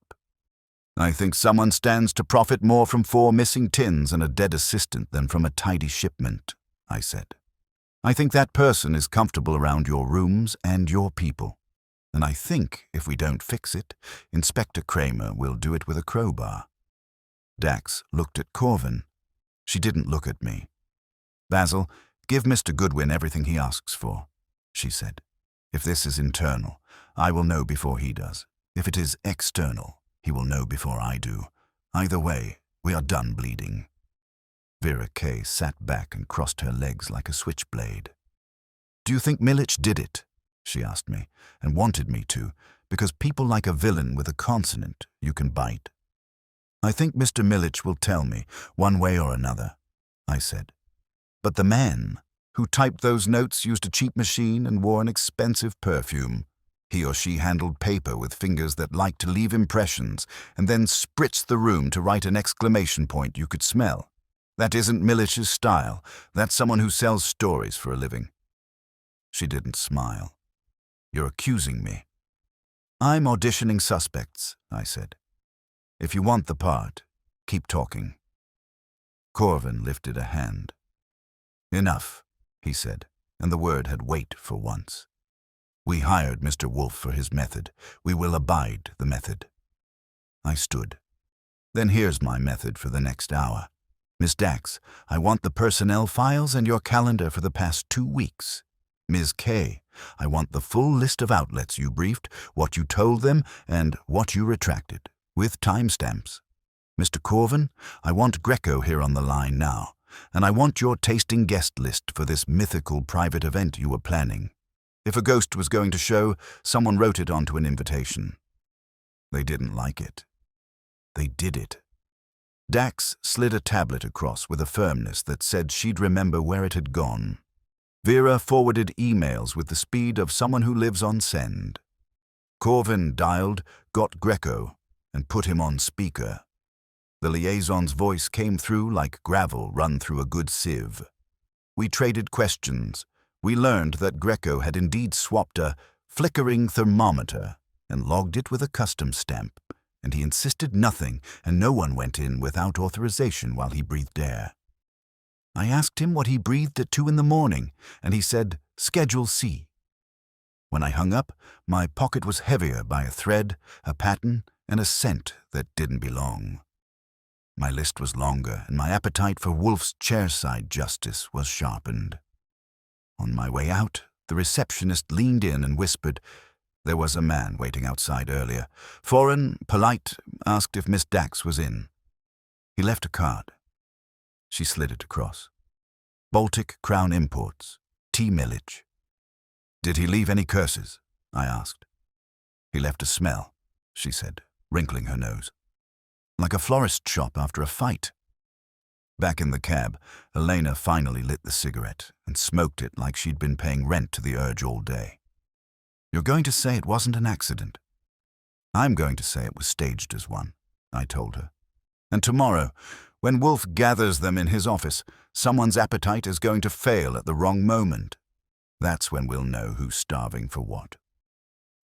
I think someone stands to profit more from 4 missing tins and a dead assistant than from a tidy shipment, I said. I think that person is comfortable around your rooms and your people. And I think if we don't fix it, Inspector Kramer will do it with a crowbar. Dax looked at Corvin. She didn't look at me. Basil, give Mr. Goodwin everything he asks for, she said. If this is internal, I will know before he does. If it is external, he will know before I do. Either way, we are done bleeding. Vera Kay sat back and crossed her legs like a switchblade. Do you think Milich did it? She asked me, and wanted me to, because people like a villain with a consonant you can bite. I think Mr. Milich will tell me, one way or another, I said. But the man who typed those notes used a cheap machine and wore an expensive perfume. He or she handled paper with fingers that liked to leave impressions and then spritzed the room to write an exclamation point you could smell. That isn't Milich's style. That's someone who sells stories for a living. She didn't smile. You're accusing me. I'm auditioning suspects, I said. If you want the part, keep talking. Corvin lifted a hand. Enough, he said, and the word had weight for once. We hired Mr. Wolfe for his method. We will abide the method. I stood. Then here's my method for the next hour. Miss Dax, I want the personnel files and your calendar for the past 2 weeks. Ms. Kay, I want the full list of outlets you briefed, what you told them, and what you retracted, with timestamps. Mr. Corvin, I want Greco here on the line now, and I want your tasting guest list for this mythical private event you were planning. If a ghost was going to show, someone wrote it onto an invitation. They didn't like it. They did it. Dax slid a tablet across with a firmness that said she'd remember where it had gone. Vera forwarded emails with the speed of someone who lives on send. Corvin dialed, got Greco, and put him on speaker. The liaison's voice came through like gravel run through a good sieve. We traded questions. We learned that Greco had indeed swapped a flickering thermometer and logged it with a custom stamp, and he insisted nothing and no one went in without authorization while he breathed air. I asked him what he breathed at 2 a.m, and he said, Schedule C. When I hung up, my pocket was heavier by a thread, a pattern, and a scent that didn't belong. My list was longer, and my appetite for Wolfe's chairside justice was sharpened. On my way out, the receptionist leaned in and whispered, there was a man waiting outside earlier. Foreign, polite, asked if Miss Dax was in. He left a card. She slid it across. Baltic Crown Imports, T. Milich. Did he leave any curses? I asked. He left a smell, she said, wrinkling her nose. Like a florist shop after a fight. Back in the cab, Elena finally lit the cigarette and smoked it like she'd been paying rent to the urge all day. You're going to say it wasn't an accident. I'm going to say it was staged as one, I told her. And tomorrow, when Wolfe gathers them in his office, someone's appetite is going to fail at the wrong moment. That's when we'll know who's starving for what.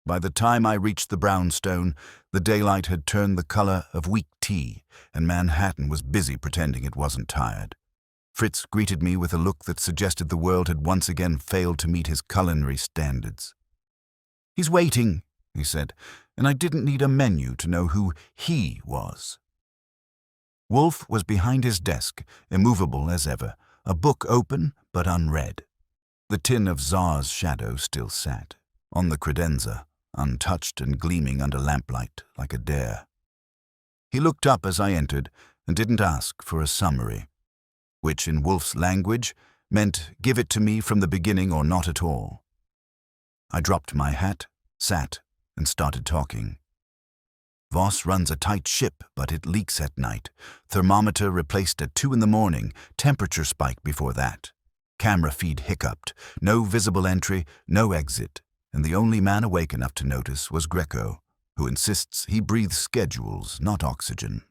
By the time I reached the brownstone, the daylight had turned the color of weak tea, and Manhattan was busy pretending it wasn't tired. Fritz greeted me with a look that suggested the world had once again failed to meet his culinary standards. He's waiting, he said, and I didn't need a menu to know who he was. Wolfe was behind his desk, immovable as ever, a book open but unread. The tin of Tsar's shadow still sat, on the credenza, untouched and gleaming under lamplight like a dare. He looked up as I entered and didn't ask for a summary, which in Wolfe's language meant give it to me from the beginning or not at all. I dropped my hat, sat, and started talking. Voss runs a tight ship, but it leaks at night. Thermometer replaced at 2 a.m, temperature spike before that. Camera feed hiccuped, no visible entry, no exit, and the only man awake enough to notice was Greco, who insists he breathes schedules, not oxygen.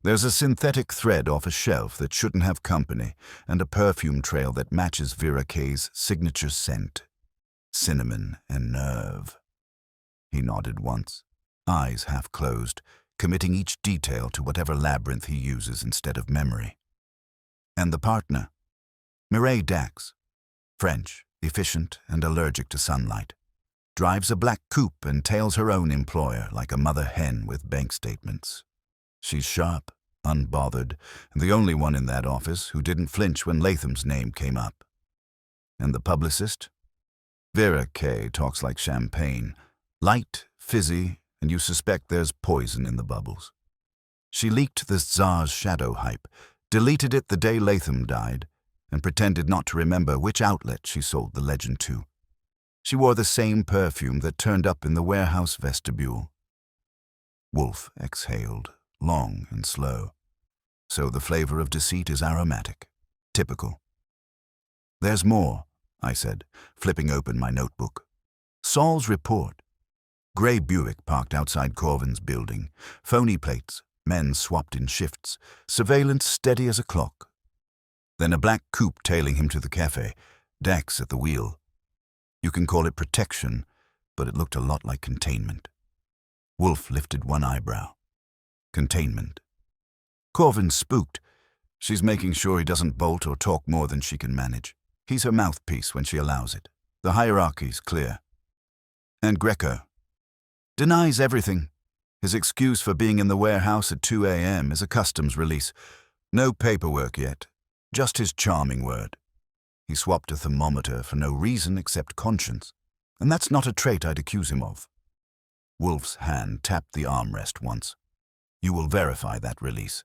There's a synthetic thread off a shelf that shouldn't have company, and a perfume trail that matches Vera Kay's signature scent. Cinnamon and nerve. He nodded once, eyes half closed, committing each detail to whatever labyrinth he uses instead of memory. And the partner? Mireille Dax. French, efficient and allergic to sunlight. Drives a black coupe and tails her own employer like a mother hen with bank statements. She's sharp, unbothered, and the only one in that office who didn't flinch when Latham's name came up. And the publicist? Vera Kay talks like champagne, light, fizzy, and you suspect there's poison in the bubbles. She leaked the Tsar's shadow hype, deleted it the day Latham died, and pretended not to remember which outlet she sold the legend to. She wore the same perfume that turned up in the warehouse vestibule. Wolfe exhaled, long and slow. So the flavor of deceit is aromatic. Typical. There's more, I said, flipping open my notebook. Saul's report. Grey Buick parked outside Corvin's building. Phony plates, men swapped in shifts. Surveillance steady as a clock. Then a black coupe tailing him to the cafe. Dax at the wheel. You can call it protection, but it looked a lot like containment. Wolfe lifted one eyebrow. Containment. Corvin's spooked. She's making sure he doesn't bolt or talk more than she can manage. He's her mouthpiece when she allows it. The hierarchy's clear. And Greco denies everything. His excuse for being in the warehouse at 2 a.m. is a customs release. No paperwork yet, just his charming word. He swapped a thermometer for no reason except conscience, and that's not a trait I'd accuse him of. Wolfe's hand tapped the armrest once. You will verify that release.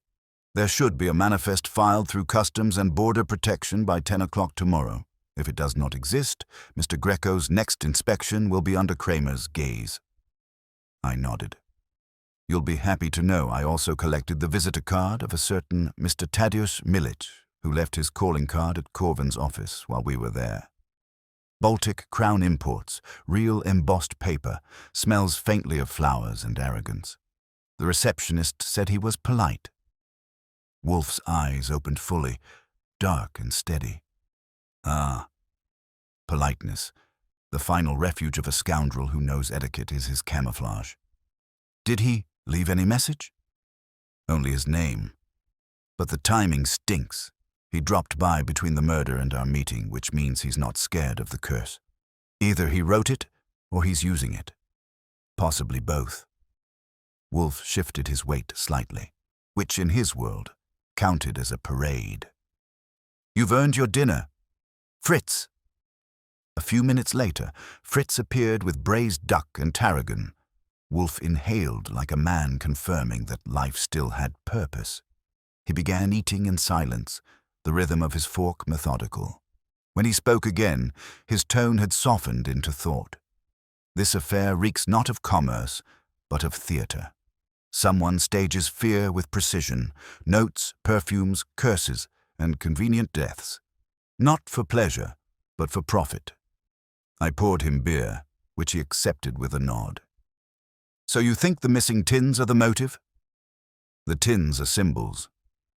There should be a manifest filed through Customs and Border Protection by 10 o'clock tomorrow. If it does not exist, Mr. Greco's next inspection will be under Kramer's gaze. I nodded. You'll be happy to know I also collected the visitor card of a certain Mr. Tadeusz Milic, who left his calling card at Corvin's office while we were there. Baltic Crown Imports, real embossed paper, smells faintly of flowers and arrogance. The receptionist said he was polite. Wolfe's eyes opened fully, dark and steady. Ah, politeness. The final refuge of a scoundrel who knows etiquette is his camouflage. Did he leave any message? Only his name. But the timing stinks. He dropped by between the murder and our meeting, which means he's not scared of the curse. Either he wrote it, or he's using it. Possibly both. Wolfe shifted his weight slightly, which in his world counted as a parade. You've earned your dinner. Fritz. A few minutes later, Fritz appeared with braised duck and tarragon. Wolfe inhaled like a man confirming that life still had purpose. He began eating in silence, the rhythm of his fork methodical. When he spoke again, his tone had softened into thought. This affair reeks not of commerce, but of theater. Someone stages fear with precision, notes, perfumes, curses, and convenient deaths. Not for pleasure, but for profit. I poured him beer, which he accepted with a nod. So you think the missing tins are the motive? The tins are symbols.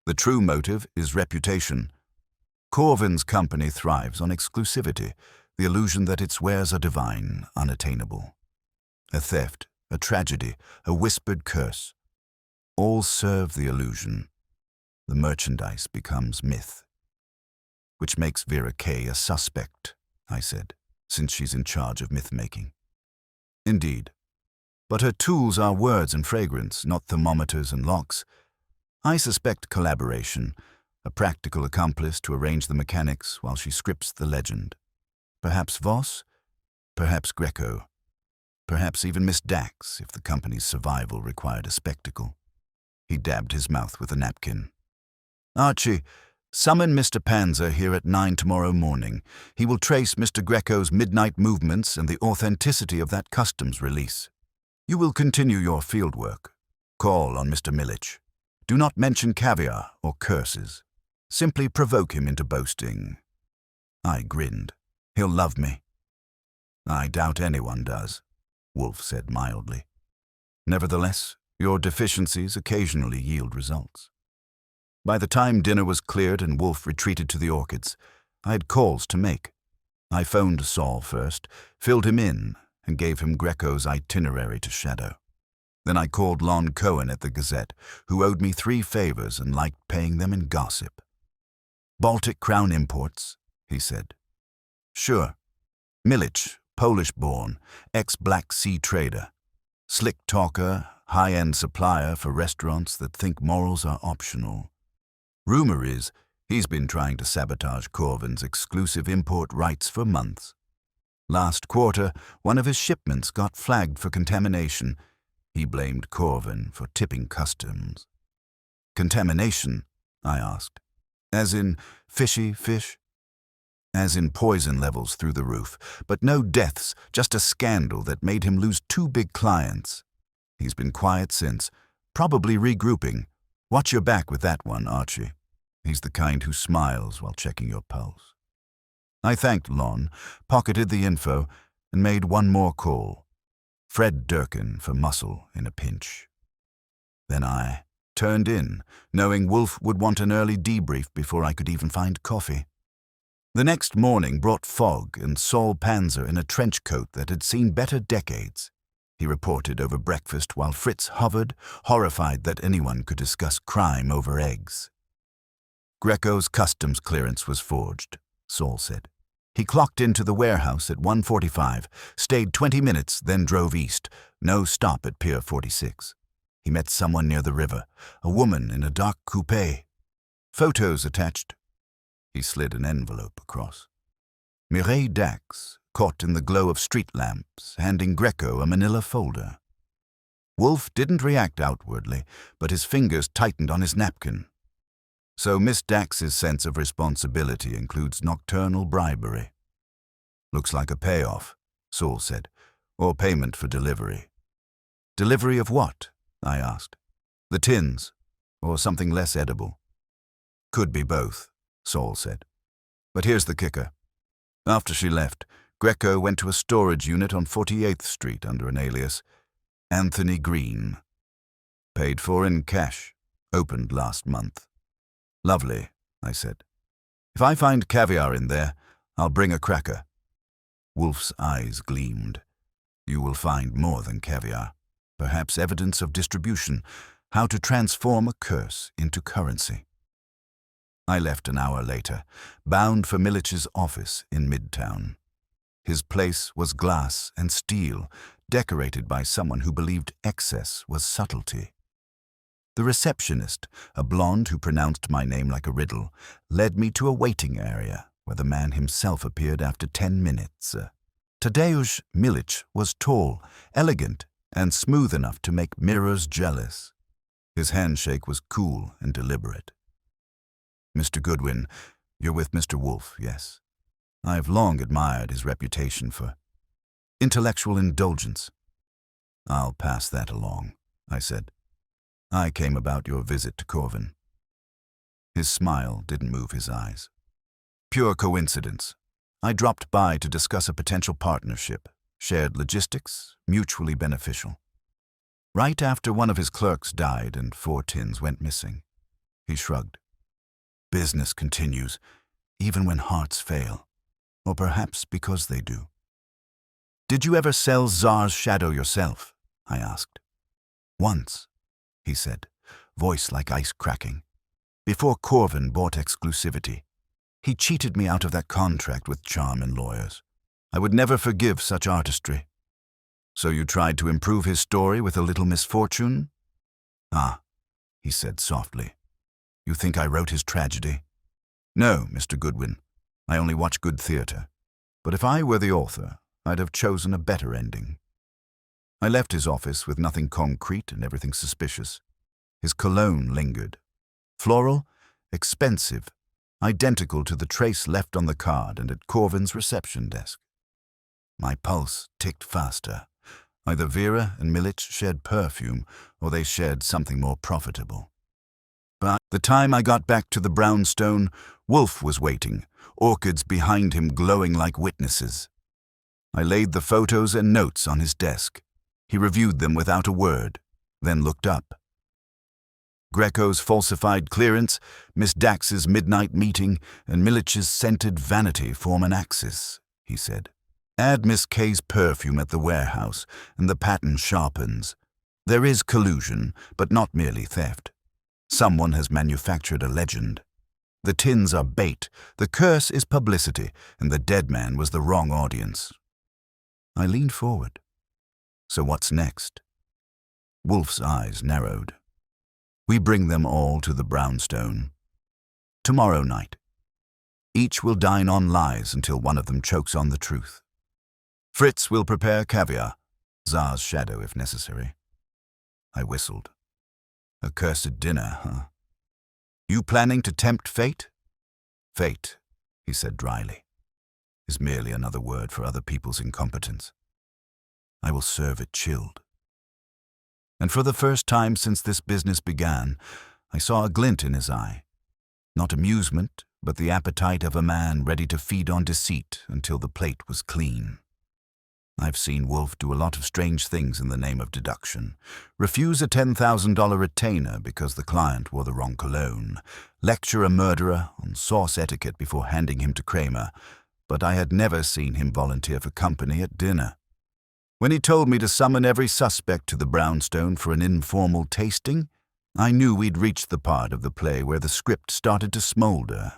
The true motive is reputation. Corvin's company thrives on exclusivity, the illusion that its wares are divine, unattainable. A theft, a tragedy, a whispered curse. All serve the illusion. The merchandise becomes myth. Which makes Vera Kay a suspect, I said, since she's in charge of myth-making. Indeed. But her tools are words and fragrance, not thermometers and locks. I suspect collaboration, a practical accomplice to arrange the mechanics while she scripts the legend. Perhaps Voss, perhaps Greco, perhaps even Miss Dax if the company's survival required a spectacle. He dabbed his mouth with a napkin. Archie, summon Mr. Panzer here at 9 tomorrow morning. He will trace Mr. Greco's midnight movements and the authenticity of that customs release. You will continue your fieldwork. Call on Mr. Milic. Do not mention caviar or curses. Simply provoke him into boasting. I grinned. He'll love me. I doubt anyone does, Wolfe said mildly. Nevertheless, Your deficiencies occasionally yield results. By the time dinner was cleared and Wolfe retreated to the orchids, I had calls to make. I phoned Saul first, filled him in, and gave him Greco's itinerary to shadow. Then I called Lon Cohen at the Gazette, who owed me 3 favors and liked paying them in gossip. "Baltic Crown Imports," he said. "Sure. Milic, Polish-born, ex-Black Sea trader. Slick talker, high-end supplier for restaurants that think morals are optional. Rumor is he's been trying to sabotage Corvin's exclusive import rights for months. Last quarter, one of his shipments got flagged for contamination. He blamed Corvin for tipping customs." "Contamination?" I asked. "As in fishy fish?" "As in poison levels through the roof, but no deaths, just a scandal that made him lose 2 big clients. He's been quiet since, probably regrouping. Watch your back with that one, Archie. He's the kind who smiles while checking your pulse." I thanked Lon, pocketed the info, and made one more call. Fred Durkin for muscle in a pinch. Then I turned in, knowing Wolfe would want an early debrief before I could even find coffee. The next morning brought fog and Saul Panzer in a trench coat that had seen better decades. He reported over breakfast while Fritz hovered, horrified that anyone could discuss crime over eggs. "Greco's customs clearance was forged," Saul said. "He clocked into the warehouse at 1:45, stayed 20 minutes, then drove east. No stop at Pier 46. He met someone near the river, a woman in a dark coupe. Photos attached." He slid an envelope across. Mireille Dax, caught in the glow of street lamps, handing Greco a manila folder. Wolfe didn't react outwardly, but his fingers tightened on his napkin. "So Miss Dax's sense of responsibility includes nocturnal bribery." "Looks like a payoff," Saul said, "or payment for delivery." "Delivery of what?" I asked. "The tins, or something less edible." "Could be both," Saul said. "But here's the kicker. After she left, Greco went to a storage unit on 48th Street under an alias, Anthony Green. Paid for in cash, opened last month." "Lovely," I said. "If I find caviar in there, I'll bring a cracker." Wolfe's eyes gleamed. "You will find more than caviar. Perhaps evidence of distribution, how to transform a curse into currency." I left an hour later, bound for Milic's office in Midtown. His place was glass and steel, decorated by someone who believed excess was subtlety. The receptionist, a blonde who pronounced my name like a riddle, led me to a waiting area where the man himself appeared after 10 minutes. Tadeusz Milic was tall, elegant, and smooth enough to make mirrors jealous. His handshake was cool and deliberate. "Mr. Goodwin, you're with Mr. Wolfe, yes. I've long admired his reputation for intellectual indulgence." "I'll pass that along," I said. "I came about your visit to Corvin." His smile didn't move his eyes. "Pure coincidence. I dropped by to discuss a potential partnership, shared logistics, mutually beneficial. Right after one of his clerks died and 4 tins went missing." He shrugged. "Business continues, even when hearts fail, or perhaps because they do." "Did you ever sell Tsar's shadow yourself?" I asked. "Once," he said, voice like ice cracking. "Before Corvin bought exclusivity. He cheated me out of that contract with charm and lawyers. I would never forgive such artistry." "So you tried to improve his story with a little misfortune?" "Ah," he said softly. "You think I wrote his tragedy?" "No, Mr. Goodwin. I only watch good theater. But if I were the author, I'd have chosen a better ending." I left his office with nothing concrete and everything suspicious. His cologne lingered. Floral, expensive, identical to the trace left on the card and at Corvin's reception desk. My pulse ticked faster. Either Vera and Milic shared perfume, or they shared something more profitable. By the time I got back to the brownstone, Wolfe was waiting, orchids behind him glowing like witnesses. I laid the photos and notes on his desk. He reviewed them without a word. then looked up. Greco's falsified clearance, Miss Dax's midnight meeting, and Milich's scented vanity form an axis, he said. Add Miss K's perfume at the warehouse, and the pattern sharpens. There is collusion, but not merely theft. Someone has manufactured a legend. The tins are bait, the curse is publicity, and the dead man was the wrong audience. I leaned forward. So what's next? Wolfe's eyes narrowed. We bring them all to the brownstone. Tomorrow night. Each will dine on lies until one of them chokes on the truth. Fritz will prepare caviar, Tsar's shadow if necessary. I whistled. A cursed dinner, huh? You planning to tempt fate? Fate, he said dryly, is merely another word for other people's incompetence. I will serve it chilled. And for the first time since this business began, I saw a glint in his eye. Not amusement, but the appetite of a man ready to feed on deceit until the plate was clean. I've seen Wolfe do a lot of strange things in the name of deduction. Refuse a $10,000 retainer because the client wore the wrong cologne. Lecture a murderer on sauce etiquette before handing him to Kramer. But I had never seen him volunteer for company at dinner. When he told me to summon every suspect to the brownstone for an informal tasting, I knew we'd reached the part of the play where the script started to smolder.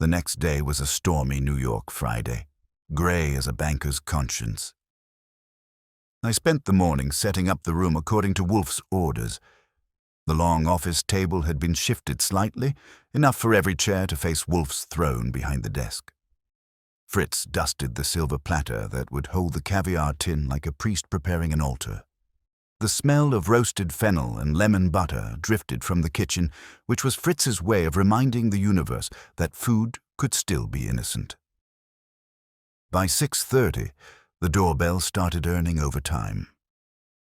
The next day was a stormy New York Friday, gray as a banker's conscience. I spent the morning setting up the room according to Wolfe's orders. The long office table had been shifted slightly, enough for every chair to face Wolfe's throne behind the desk. Fritz dusted the silver platter that would hold the caviar tin like a priest preparing an altar. The smell of roasted fennel and lemon butter drifted from the kitchen, which was Fritz's way of reminding the universe that food could still be innocent. By 6:30, the doorbell started earning overtime.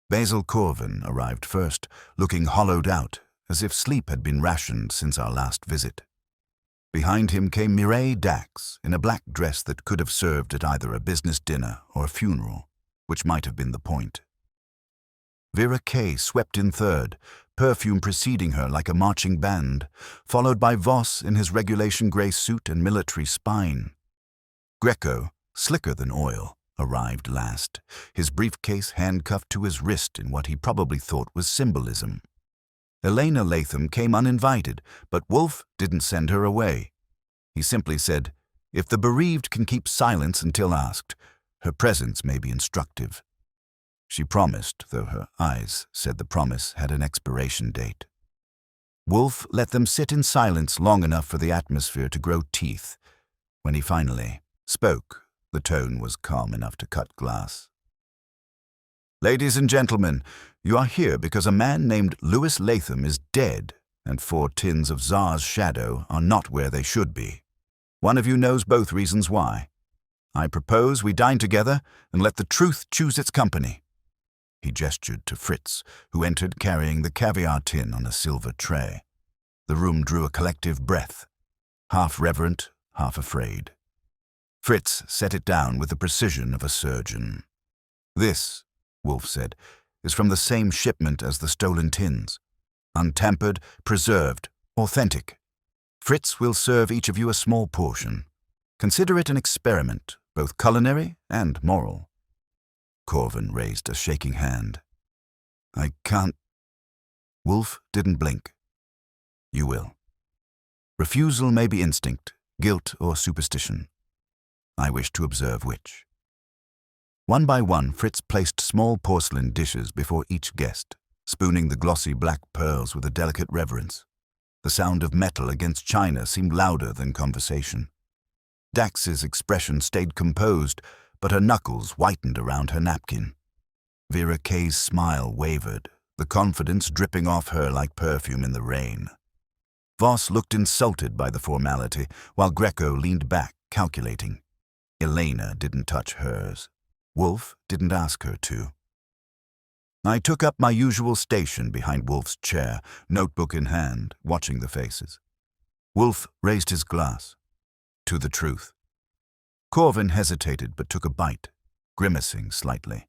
Basil Corvin arrived first, looking hollowed out, as if sleep had been rationed since our last visit. Behind him came Mireille Dax, in a black dress that could have served at either a business dinner or a funeral, which might have been the point. Vera Kay swept in third, perfume preceding her like a marching band, followed by Voss in his regulation grey suit and military spine. Greco, slicker than oil, arrived last, his briefcase handcuffed to his wrist in what he probably thought was symbolism. Elena Latham came uninvited, but Wolfe didn't send her away. He simply said, if the bereaved can keep silence until asked, her presence may be instructive. She promised, though her eyes said the promise had an expiration date. Wolfe let them sit in silence long enough for the atmosphere to grow teeth. When he finally spoke, the tone was calm enough to cut glass. Ladies and gentlemen, you are here because a man named Louis Latham is dead, and 4 tins of Tsar's shadow are not where they should be. One of you knows both reasons why. I propose we dine together and let the truth choose its company. He gestured to Fritz, who entered carrying the caviar tin on a silver tray. The room drew a collective breath, half reverent, half afraid. Fritz set it down with the precision of a surgeon. This, Wolfe said, is from the same shipment as the stolen tins. Untampered, preserved, authentic. Fritz will serve each of you a small portion. Consider it an experiment, both culinary and moral. Corvin raised a shaking hand. I can't. Wolfe didn't blink. You will. Refusal may be instinct, guilt, or superstition. I wish to observe which. One by one, Fritz placed small porcelain dishes before each guest, spooning the glossy black pearls with a delicate reverence. The sound of metal against china seemed louder than conversation. Dax's expression stayed composed, but her knuckles whitened around her napkin. Vera Kay's smile wavered, the confidence dripping off her like perfume in the rain. Voss looked insulted by the formality, while Greco leaned back, calculating. Elena didn't touch hers. Wolfe didn't ask her to. I took up my usual station behind Wolfe's chair, notebook in hand, watching the faces. Wolfe raised his glass. To the truth. Corvin hesitated but took a bite, grimacing slightly.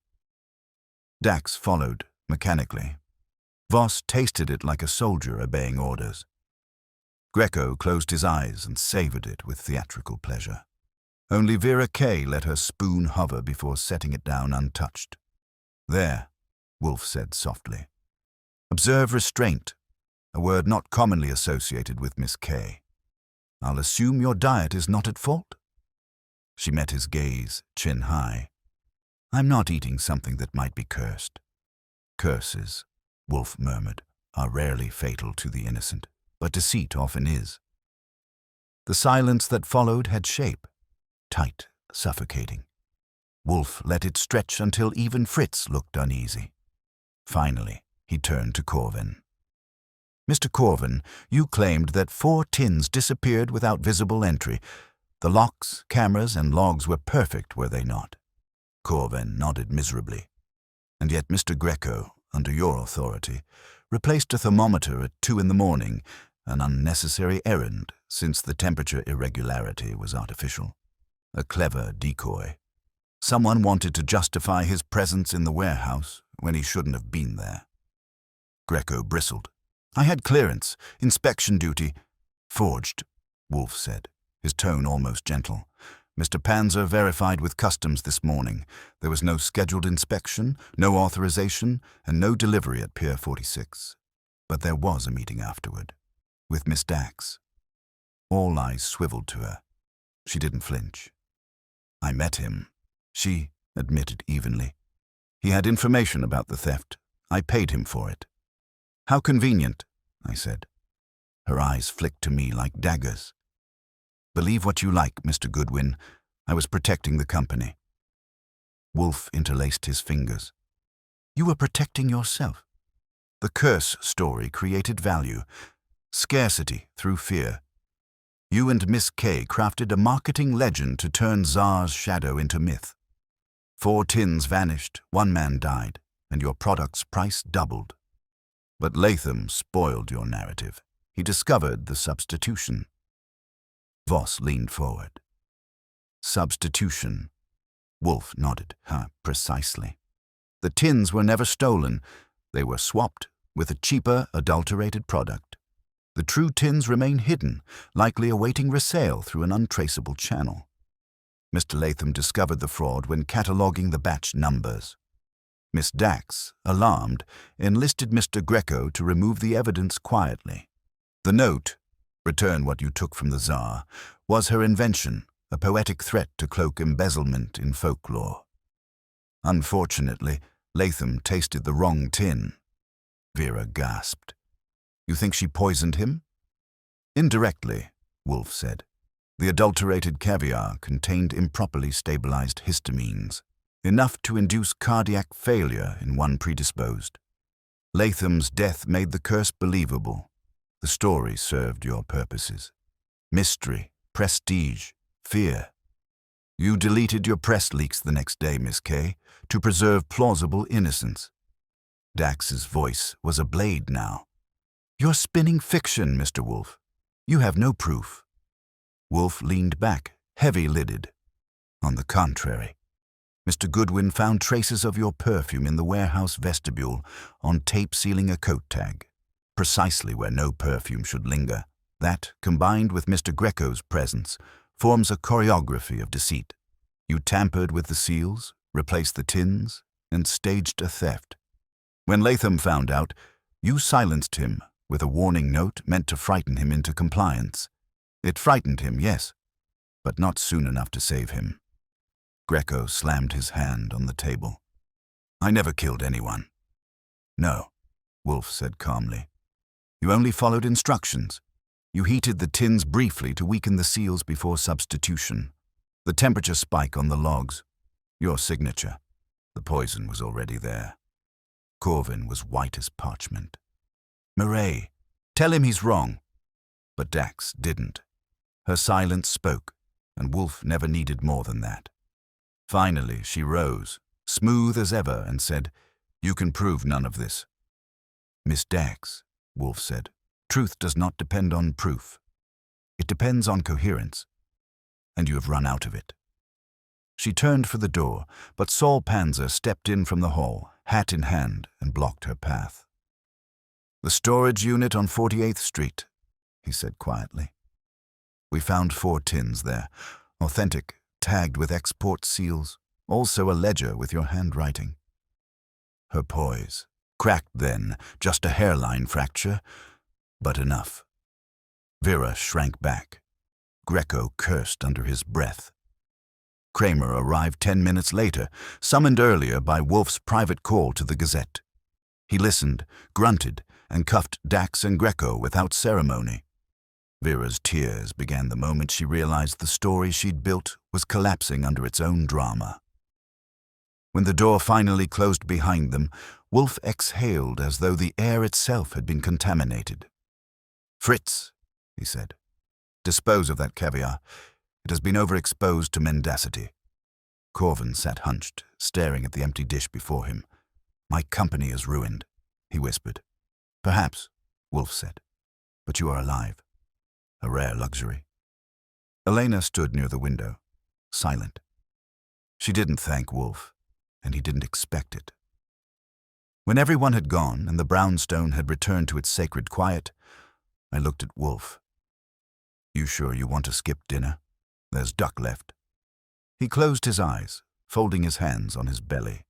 Dax followed, mechanically, Voss tasted it like a soldier obeying orders. Greco closed his eyes and savored it with theatrical pleasure. Only Vera Kay let her spoon hover before setting it down untouched. "There," Wolfe said softly. "Observe restraint, a word not commonly associated with Miss Kay. I'll assume your diet is not at fault?" She met his gaze, chin high. "I'm not eating something that might be cursed." "Curses," Wolfe murmured, "are rarely fatal to the innocent, but deceit often is." The silence that followed had shape, tight, suffocating. Wolfe let it stretch until even Fritz looked uneasy. Finally, he turned to Corvin. "Mr. Corvin, you claimed that 4 tins disappeared without visible entry. The locks, cameras, and logs were perfect, were they not?" Corvin nodded miserably. "And yet Mr. Greco, under your authority, replaced a thermometer at 2 in the morning, an unnecessary errand, since the temperature irregularity was artificial. A clever decoy. Someone wanted to justify his presence in the warehouse when he shouldn't have been there." Greco bristled. "I had clearance, inspection duty." "Forged," Wolfe said, his tone almost gentle. "Mr. Panzer verified with customs this morning. There was no scheduled inspection, no authorization, and no delivery at Pier 46. But there was a meeting afterward, with Miss Dax." All eyes swiveled to her. She didn't flinch. "I met him," she admitted evenly. "He had information about the theft. I paid him for it." "How convenient," I said. Her eyes flicked to me like daggers. "Believe what you like, Mr. Goodwin. I was protecting the company." Wolfe interlaced his fingers. "You were protecting yourself. The curse story created value, scarcity through fear. You and Miss Kay crafted a marketing legend to turn Tsar's shadow into myth. 4 tins vanished, 1 man died, and your product's price doubled. But Latham spoiled your narrative. He discovered the substitution." Voss leaned forward. "Substitution." Wolfe nodded. Precisely. The tins were never stolen. They were swapped with a cheaper, adulterated product. The true tins remain hidden, likely awaiting resale through an untraceable channel. Mr. Latham discovered the fraud when cataloguing the batch numbers. Miss Dax, alarmed, enlisted Mr. Greco to remove the evidence quietly. The note, "Return what you took from the Tsar," was her invention, a poetic threat to cloak embezzlement in folklore. Unfortunately, Latham tasted the wrong tin. Vera gasped. "You think she poisoned him?" "Indirectly," Wolfe said. "The adulterated caviar contained improperly stabilized histamines, enough to induce cardiac failure in one predisposed. Latham's death made the curse believable. The story served your purposes. Mystery, prestige, fear. You deleted your press leaks the next day, Miss Kay, to preserve plausible innocence." Dax's voice was a blade now. "You're spinning fiction, Mr. Wolfe. You have no proof." Wolfe leaned back, heavy-lidded. "On the contrary, Mr. Goodwin found traces of your perfume in the warehouse vestibule on tape sealing a coat tag, precisely where no perfume should linger. That, combined with Mr. Greco's presence, forms a choreography of deceit. You tampered with the seals, replaced the tins, and staged a theft. When Latham found out, you silenced him with a warning note meant to frighten him into compliance. It frightened him, yes, but not soon enough to save him." Greco slammed his hand on the table. "I never killed anyone." "No," Wolfe said calmly. "You only followed instructions. You heated the tins briefly to weaken the seals before substitution. The temperature spike on the logs. Your signature. The poison was already there." Corvin was white as parchment. "Murray, tell him he's wrong." But Dax didn't. Her silence spoke, and Wolfe never needed more than that. Finally, she rose, smooth as ever, and said, "You can prove none of this." "Miss Dax," Wolfe said, "truth does not depend on proof. It depends on coherence, and you have run out of it." She turned for the door, but Saul Panzer stepped in from the hall, hat in hand, and blocked her path. "The storage unit on 48th Street," he said quietly. We found 4 tins there, authentic, tagged with export seals, also a ledger with your handwriting. Her poise, cracked then, just a hairline fracture, but enough. Vera shrank back. Greco cursed under his breath. Kramer arrived 10 minutes later, summoned earlier by Wolfe's private call to the Gazette. He listened, grunted, and cuffed Dax and Greco without ceremony. Vera's tears began the moment she realized the story she'd built was collapsing under its own drama. When the door finally closed behind them, Wolfe exhaled as though the air itself had been contaminated. "Fritz," he said, "dispose of that caviar. It has been overexposed to mendacity." Corvin sat hunched, staring at the empty dish before him. "My company is ruined," he whispered. "Perhaps," Wolfe said, "but you are alive. A rare luxury." Elena stood near the window, silent. She didn't thank Wolfe, and he didn't expect it. When everyone had gone and the brownstone had returned to its sacred quiet, I looked at Wolfe. "You sure you want to skip dinner? There's duck left." He closed his eyes, folding his hands on his belly.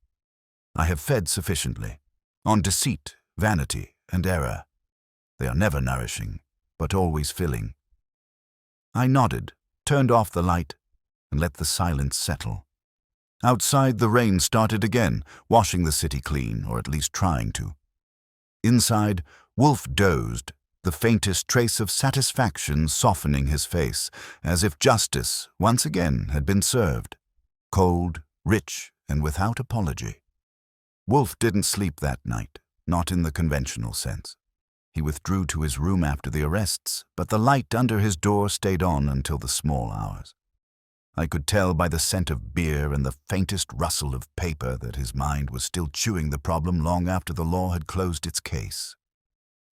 "I have fed sufficiently, on deceit, vanity, and error. They are never nourishing, but always filling." I nodded, turned off the light, and let the silence settle. Outside, the rain started again, washing the city clean, or at least trying to. Inside, Wolfe dozed, the faintest trace of satisfaction softening his face, as if justice, once again, had been served. Cold, rich, and without apology. Wolfe didn't sleep that night, not in the conventional sense. He withdrew to his room after the arrests, but the light under his door stayed on until the small hours. I could tell by the scent of beer and the faintest rustle of paper that his mind was still chewing the problem long after the law had closed its case.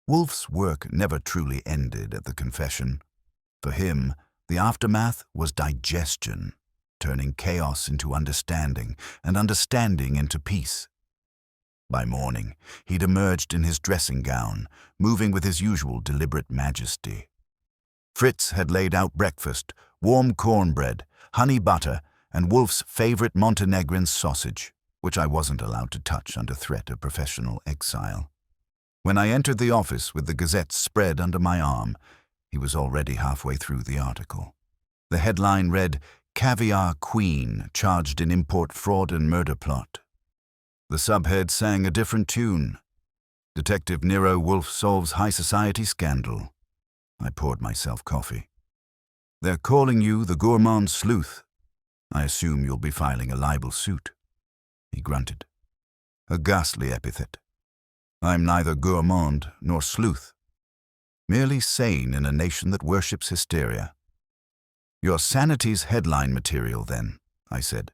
Wolfe's work never truly ended at the confession. For him, the aftermath was digestion, turning chaos into understanding and understanding into peace. By morning, he'd emerged in his dressing gown, moving with his usual deliberate majesty. Fritz had laid out breakfast, warm cornbread, honey butter, and Wolfe's favorite Montenegrin sausage, which I wasn't allowed to touch under threat of professional exile. When I entered the office with the Gazette spread under my arm, he was already halfway through the article. The headline read, "Caviar Queen charged in import fraud and murder plot." The subhead sang a different tune. "Detective Nero Wolfe solves high society scandal." I poured myself coffee. "They're calling you the gourmand sleuth. I assume you'll be filing a libel suit." He grunted. "A ghastly epithet. I'm neither gourmand nor sleuth. Merely sane in a nation that worships hysteria." "Your Sanity's headline material, then," I said.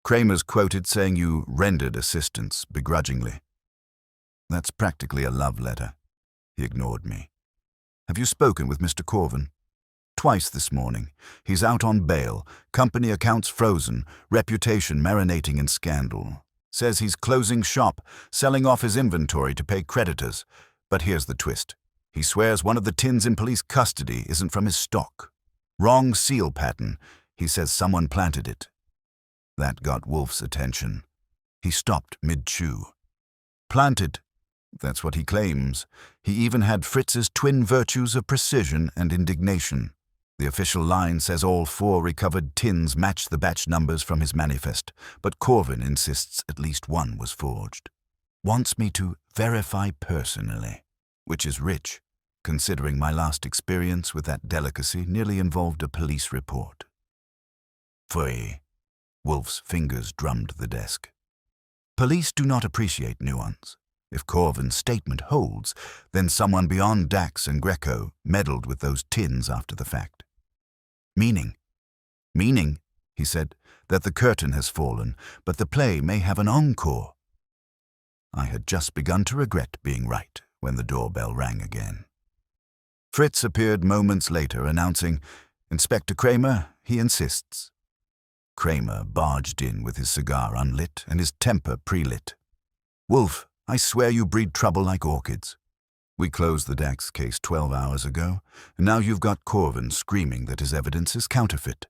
"Kramer's quoted saying you rendered assistance begrudgingly." "That's practically a love letter." He ignored me. "Have you spoken with Mr. Corvin?" "Twice this morning. He's out on bail, company accounts frozen, reputation marinating in scandal. Says he's closing shop, selling off his inventory to pay creditors. But here's the twist. He swears one of the tins in police custody isn't from his stock. Wrong seal pattern. He says someone planted it." That got Wolfe's attention. He stopped mid-chew. "Planted? That's what he claims. He even had Fritz's twin virtues of precision and indignation. The official line says all 4 recovered tins match the batch numbers from his manifest, but Corvin insists at least one was forged. Wants me to verify personally, which is rich, considering my last experience with that delicacy nearly involved a police report." "Pfui." Wolfe's fingers drummed the desk. "Police do not appreciate nuance. If Corvin's statement holds, then someone beyond Dax and Greco meddled with those tins after the fact." "Meaning?" "Meaning," he said, "that the curtain has fallen, but the play may have an encore." I had just begun to regret being right when the doorbell rang again. Fritz appeared moments later, announcing, "Inspector Kramer, he insists." Kramer barged in with his cigar unlit and his temper pre-lit. "Wolfe, I swear you breed trouble like orchids." We closed the Dax case 12 hours ago, and now you've got Corvin screaming that his evidence is counterfeit.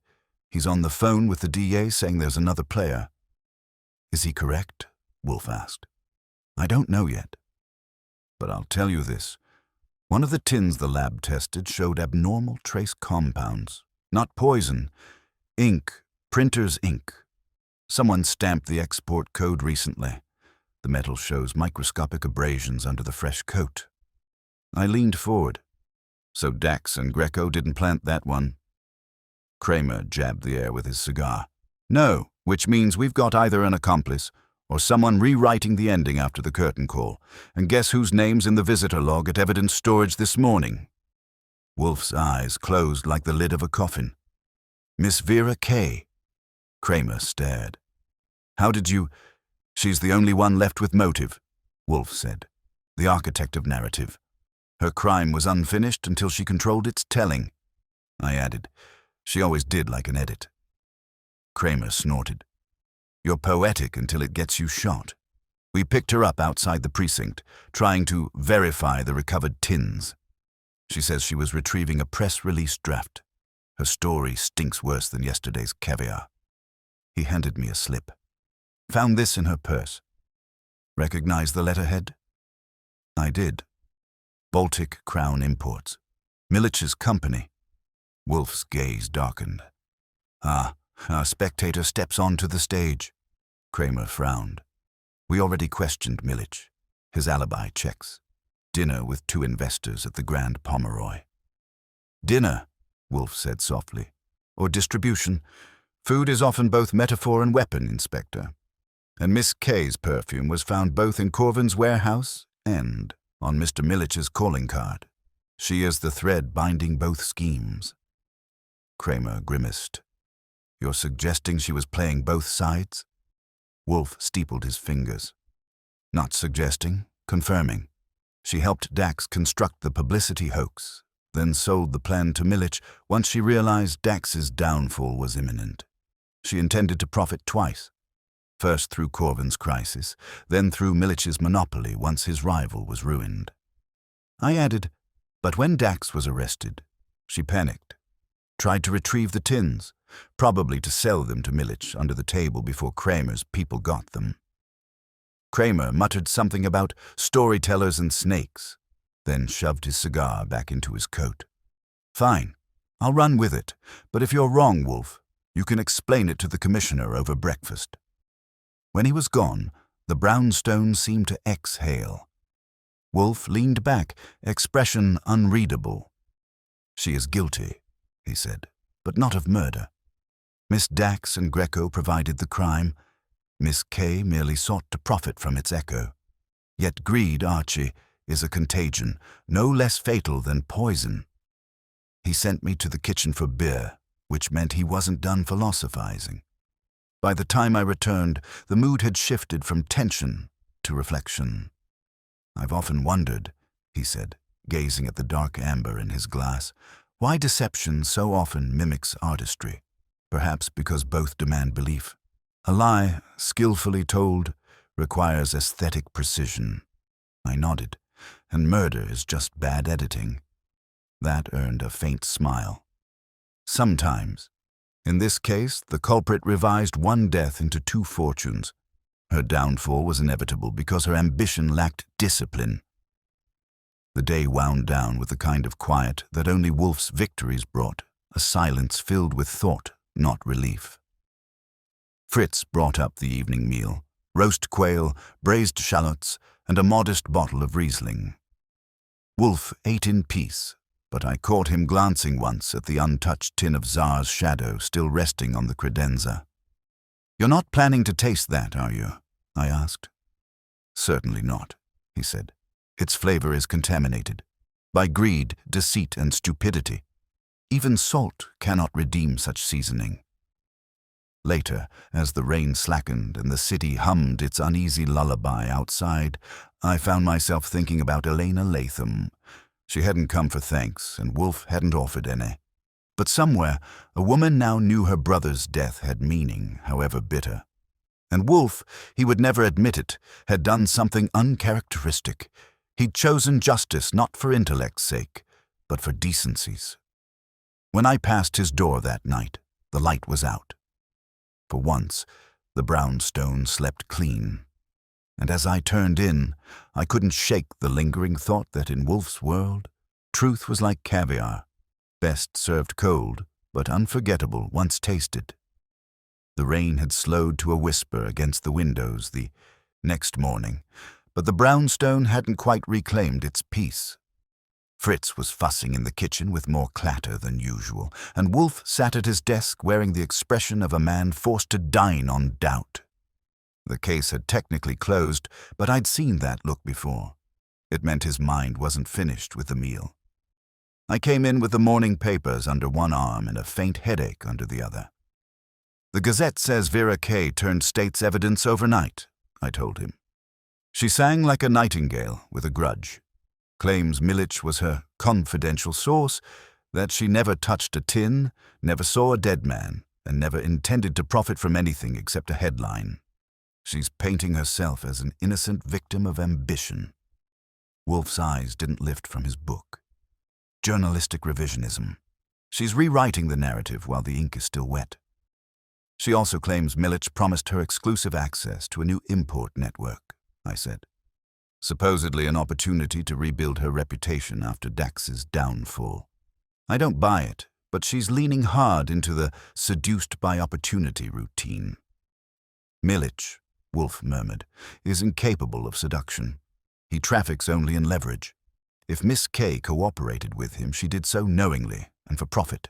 He's on the phone with the DA saying there's another player. Is he correct? Wolfe asked. I don't know yet. But I'll tell you this. One of the tins the lab tested showed abnormal trace compounds. Not poison. Ink. Printer's ink. Someone stamped the export code recently. The metal shows microscopic abrasions under the fresh coat. I leaned forward. So Dax and Greco didn't plant that one. Kramer jabbed the air with his cigar. No, which means we've got either an accomplice or someone rewriting the ending after the curtain call. And guess whose name's in the visitor log at evidence storage this morning? Wolfe's eyes closed like the lid of a coffin. Miss Vera Kay. Kramer stared. How did you... She's the only one left with motive, Wolfe said. The architect of narrative. Her crime was unfinished until she controlled its telling. I added. She always did like an edit. Kramer snorted. You're poetic until it gets you shot. We picked her up outside the precinct, trying to verify the recovered tins. She says she was retrieving a press release draft. Her story stinks worse than yesterday's Caviar. He handed me a slip. Found this in her purse. Recognize the letterhead? I did. Baltic Crown Imports. Milich's company. Wolfe's gaze darkened. Ah, our spectator steps onto the stage. Kramer frowned. We already questioned Milich. His alibi checks. Dinner with 2 investors at the Grand Pomeroy. Dinner, Wolfe said softly. Or distribution. Food is often both metaphor and weapon, Inspector. And Miss Kay's perfume was found both in Corvin's warehouse and on Mr. Milich's calling card. She is the thread binding both schemes. Kramer grimaced. You're suggesting she was playing both sides? Wolfe steepled his fingers. Not suggesting, confirming. She helped Dax construct the publicity hoax, then sold the plan to Milich once she realized Dax's downfall was imminent. She intended to profit twice. First through Corvin's crisis, then through Milich's monopoly once his rival was ruined. I added, but when Dax was arrested, she panicked. Tried to retrieve the tins, probably to sell them to Milich under the table before Kramer's people got them. Kramer muttered something about storytellers and snakes, then shoved his cigar back into his coat. Fine, I'll run with it, but if you're wrong, Wolfe, you can explain it to the commissioner over breakfast. When he was gone, the brownstone seemed to exhale. Wolfe leaned back, expression unreadable. She is guilty, he said, but not of murder. Miss Dax and Greco provided the crime. Miss Kay merely sought to profit from its echo. Yet greed, Archie, is a contagion, no less fatal than poison. He sent me to the kitchen for beer, which meant he wasn't done philosophizing. By the time I returned, the mood had shifted from tension to reflection. I've often wondered, he said, gazing at the dark amber in his glass, why deception so often mimics artistry. Perhaps because both demand belief. A lie, skillfully told, requires aesthetic precision. I nodded, and murder is just bad editing. That earned a faint smile. Sometimes. In this case, the culprit revised one death into 2 fortunes. Her downfall was inevitable because her ambition lacked discipline. The day wound down with the kind of quiet that only Wolfe's victories brought, a silence filled with thought, not relief. Fritz brought up the evening meal, roast quail, braised shallots, and a modest bottle of Riesling. Wolfe ate in peace, but I caught him glancing once at the untouched tin of Tsar's shadow still resting on the credenza. You're not planning to taste that, are you? I asked. Certainly not, he said. Its flavor is contaminated by greed, deceit, and stupidity. Even salt cannot redeem such seasoning. Later, as the rain slackened and the city hummed its uneasy lullaby outside, I found myself thinking about Elena Latham. She hadn't come for thanks, and Wolfe hadn't offered any. But somewhere, a woman now knew her brother's death had meaning, however bitter. And Wolfe, he would never admit it, had done something uncharacteristic. He'd chosen justice not for intellect's sake, but for decency's. When I passed his door that night, the light was out. For once, the brownstone slept clean. And as I turned in, I couldn't shake the lingering thought that in Wolfe's world, truth was like caviar, best served cold, but unforgettable once tasted. The rain had slowed to a whisper against the windows the next morning, but the brownstone hadn't quite reclaimed its peace. Fritz was fussing in the kitchen with more clatter than usual, and Wolfe sat at his desk wearing the expression of a man forced to dine on doubt. The case had technically closed, but I'd seen that look before. It meant his mind wasn't finished with the meal. I came in with the morning papers under one arm and a faint headache under the other. "The Gazette says Vera Kay turned state's evidence overnight," I told him. "She sang like a nightingale with a grudge. Claims Milich was her confidential source, that she never touched a tin, never saw a dead man, and never intended to profit from anything except a headline. She's painting herself as an innocent victim of ambition." Wolfe's eyes didn't lift from his book. "Journalistic revisionism. She's rewriting the narrative while the ink is still wet. She also claims Milich promised her exclusive access to a new import network," I said. "Supposedly an opportunity to rebuild her reputation after Dax's downfall. I don't buy it, but she's leaning hard into the seduced by opportunity routine." "Milich," Wolfe murmured, "is incapable of seduction. He traffics only in leverage. If Miss Kay cooperated with him, she did so knowingly and for profit."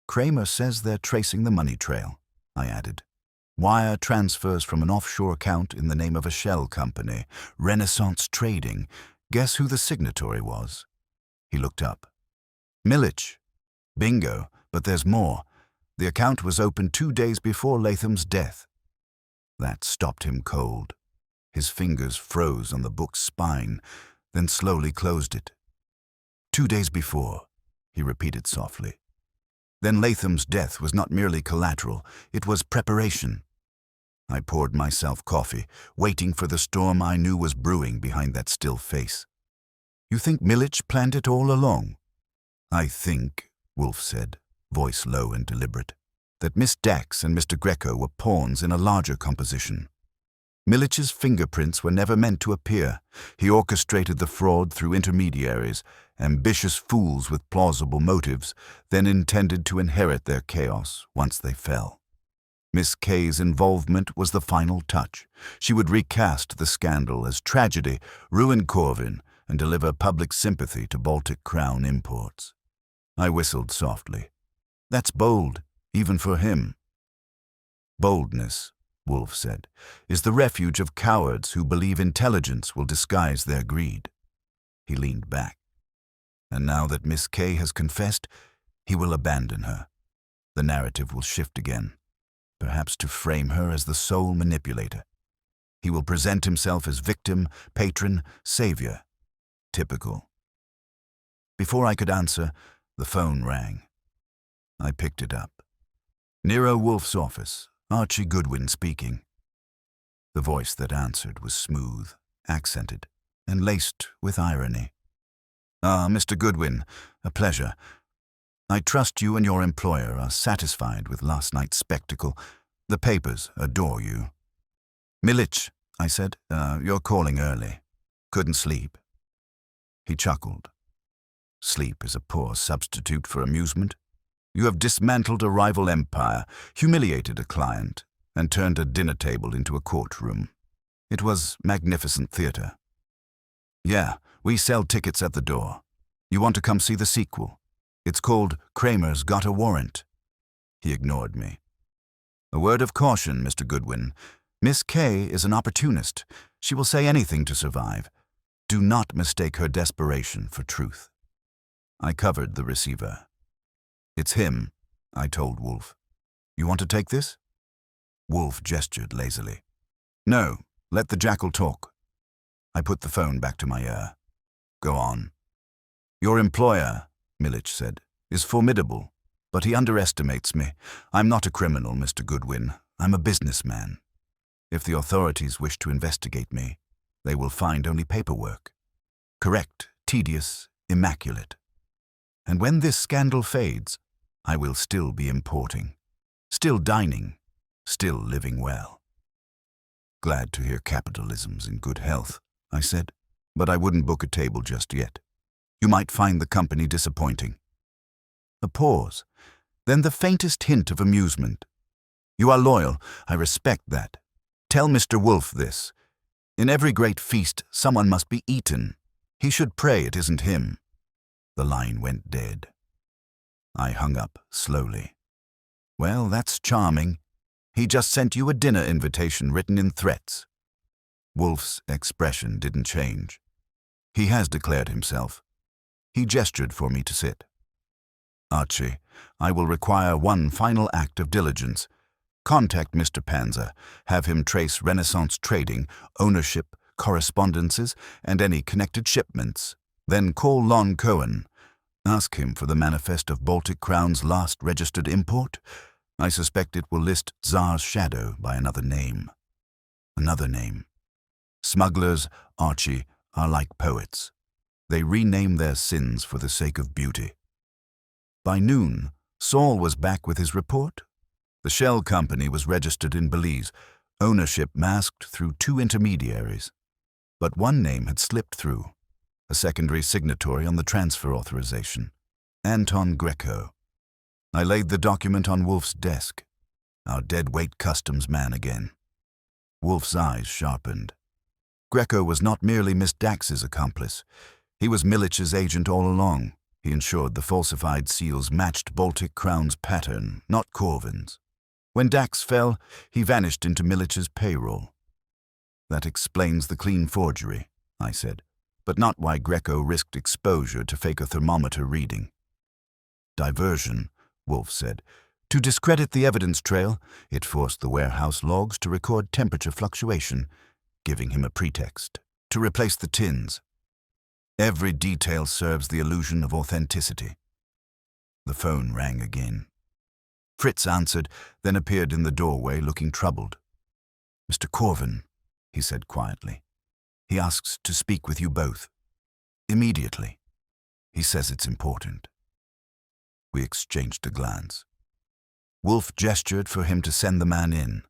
"Kramer says they're tracing the money trail," I added. "Wire transfers from an offshore account in the name of a shell company, Renaissance Trading. Guess who the signatory was?" He looked up. "Milich. Bingo, but there's more. The account was opened 2 days before Latham's death." That stopped him cold. His fingers froze on the book's spine, then slowly closed it. "2 days before," he repeated softly. "Then Latham's death was not merely collateral, it was preparation." I poured myself coffee, waiting for the storm I knew was brewing behind that still face. "You think Milich planned it all along?" "I think," Wolfe said, voice low and deliberate, "that Miss Dax and Mr. Greco were pawns in a larger composition. Milich's fingerprints were never meant to appear. He orchestrated the fraud through intermediaries, ambitious fools with plausible motives, then intended to inherit their chaos once they fell. Miss Kay's involvement was the final touch. She would recast the scandal as tragedy, ruin Corvin, and deliver public sympathy to Baltic Crown imports." I whistled softly. "That's bold, even for him." "Boldness," Wolfe said, "is the refuge of cowards who believe intelligence will disguise their greed." He leaned back. "And now that Miss Kay has confessed, he will abandon her. The narrative will shift again, perhaps to frame her as the sole manipulator. He will present himself as victim, patron, savior. Typical." Before I could answer, the phone rang. I picked it up. "Nero Wolfe's office. Archie Goodwin speaking." The voice that answered was smooth, accented, and laced with irony. "Ah, Mr. Goodwin, a pleasure. I trust you and your employer are satisfied with last night's spectacle. The papers adore you." "Milich," I said, "you're calling early. Couldn't sleep." He chuckled. "Sleep is a poor substitute for amusement. You have dismantled a rival empire, humiliated a client, and turned a dinner table into a courtroom. It was magnificent theater." "Yeah, we sell tickets at the door. You want to come see the sequel? It's called Kramer's Got a Warrant." He ignored me. "A word of caution, Mr. Goodwin. Miss Kay is an opportunist. She will say anything to survive. Do not mistake her desperation for truth." I covered the receiver. "It's him," I told Wolfe. "You want to take this?" Wolfe gestured lazily. "No, let the jackal talk." I put the phone back to my ear. "Go on." "Your employer," Milich said, "is formidable, but he underestimates me. I'm not a criminal, Mr. Goodwin. I'm a businessman. If the authorities wish to investigate me, they will find only paperwork. correct, tedious, immaculate. And when this scandal fades, I will still be importing, still dining, still living well. Glad to hear capitalism's in good health, I said, but I wouldn't book a table just yet. You might find the company disappointing. A pause, then the faintest hint of amusement. You are loyal, I respect that. Tell Mr. Wolfe this. In every great feast, someone must be eaten. He should pray it isn't him. The line went dead. I hung up slowly. Well, that's charming. He just sent you a dinner invitation written in threats. Wolfe's expression didn't change. He has declared himself. He gestured for me to sit. Archie, I will require one final act of diligence. Contact Mr. Panzer, have him trace Renaissance trading, ownership, correspondences, and any connected shipments. Then call Lon Cohen. Ask him for the manifest of Baltic Crown's last registered import. I suspect it will list Tsar's shadow by another name. Another name. Smugglers, Archie, are like poets. They rename their sins for the sake of beauty. By noon, Saul was back with his report. The shell company was registered in Belize, ownership masked through 2 intermediaries. But one name had slipped through, a secondary signatory on the transfer authorization, Anton Greco. I laid the document on Wolfe's desk, our deadweight customs man again. Wolfe's eyes sharpened. Greco was not merely Miss Dax's accomplice. He was Milich's agent all along. He ensured the falsified seals matched Baltic Crown's pattern, not Corvin's. When Dax fell, he vanished into Milich's payroll. That explains the clean forgery, I said, but not why Greco risked exposure to fake a thermometer reading. Diversion, Wolfe said. To discredit the evidence trail, it forced the warehouse logs to record temperature fluctuation, giving him a pretext to replace the tins. Every detail serves the illusion of authenticity. The phone rang again. Fritz answered, then appeared in the doorway looking troubled. Mr. Corvin, he said quietly. He asks to speak with you both. Immediately. He says it's important. We exchanged a glance. Wolfe gestured for him to send the man in.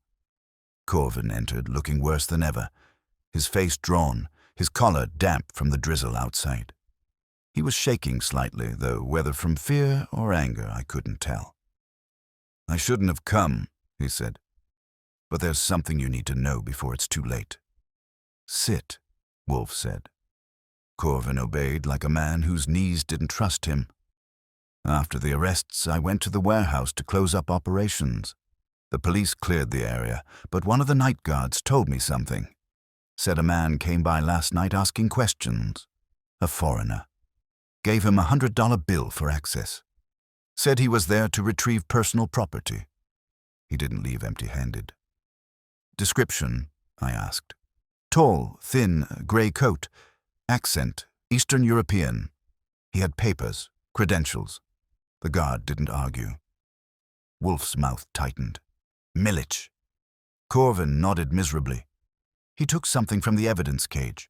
Corvin entered, looking worse than ever, his face drawn, his collar damp from the drizzle outside. He was shaking slightly, though whether from fear or anger I couldn't tell. I shouldn't have come, he said, but there's something you need to know before it's too late. Sit, Wolfe said. Corvin obeyed like a man whose knees didn't trust him. After the arrests, I went to the warehouse to close up operations. The police cleared the area, but one of the night guards told me something. Said a man came by last night asking questions. A foreigner. Gave him $100 bill for access. Said he was there to retrieve personal property. He didn't leave empty-handed. Description, I asked. Tall, thin, grey coat. Accent, Eastern European. He had papers, credentials. The guard didn't argue. Wolfe's mouth tightened. Milich. Corvin nodded miserably. He took something from the evidence cage.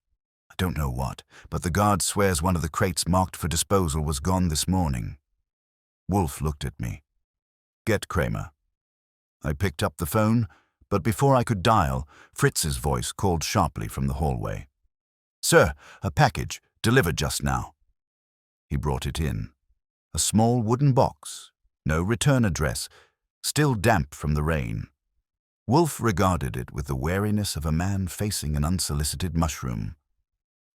I don't know what, but the guard swears one of the crates marked for disposal was gone this morning. Wolfe looked at me. Get Kramer. I picked up the phone, but before I could dial, Fritz's voice called sharply from the hallway. Sir, a package, delivered just now. He brought it in. A small wooden box, no return address, still damp from the rain. Wolfe regarded it with the wariness of a man facing an unsolicited mushroom.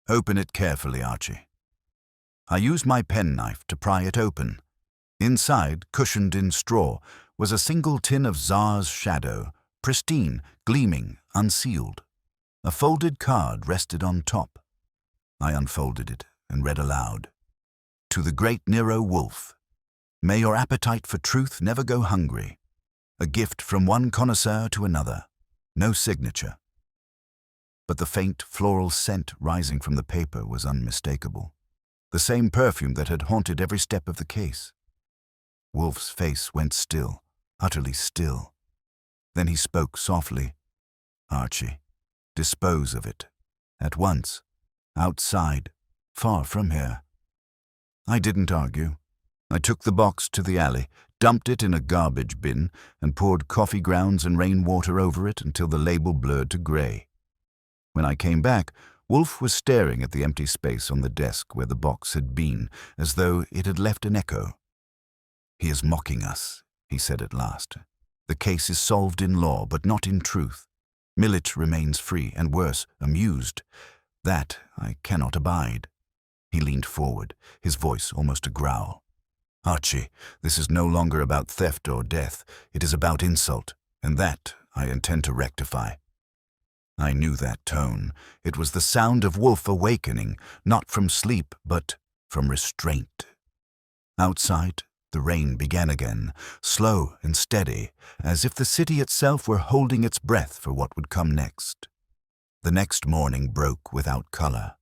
Open it carefully, Archie. I used my penknife to pry it open. Inside, cushioned in straw, was a single tin of Tsar's shadow, pristine, gleaming, unsealed. A folded card rested on top. I unfolded it and read aloud. To the great Nero Wolfe, may your appetite for truth never go hungry. A gift from one connoisseur to another. No signature. But the faint floral scent rising from the paper was unmistakable. The same perfume that had haunted every step of the case. Wolfe's face went still, utterly still. Then he spoke softly. Archie, dispose of it. At once. Outside. far from here. I didn't argue. I took the box to the alley, dumped it in a garbage bin, and poured coffee grounds and rainwater over it until the label blurred to grey. When I came back, Wolfe was staring at the empty space on the desk where the box had been, as though it had left an echo. "He is mocking us," he said at last. "The case is solved in law, but not in truth. Millich remains free, and worse, amused. That I cannot abide." He leaned forward, his voice almost a growl. "Archie, this is no longer about theft or death. It is about insult, and that I intend to rectify." I knew that tone. It was the sound of Wolfe awakening, not from sleep, but from restraint. Outside, the rain began again, slow and steady, as if the city itself were holding its breath for what would come next. The next morning broke without color.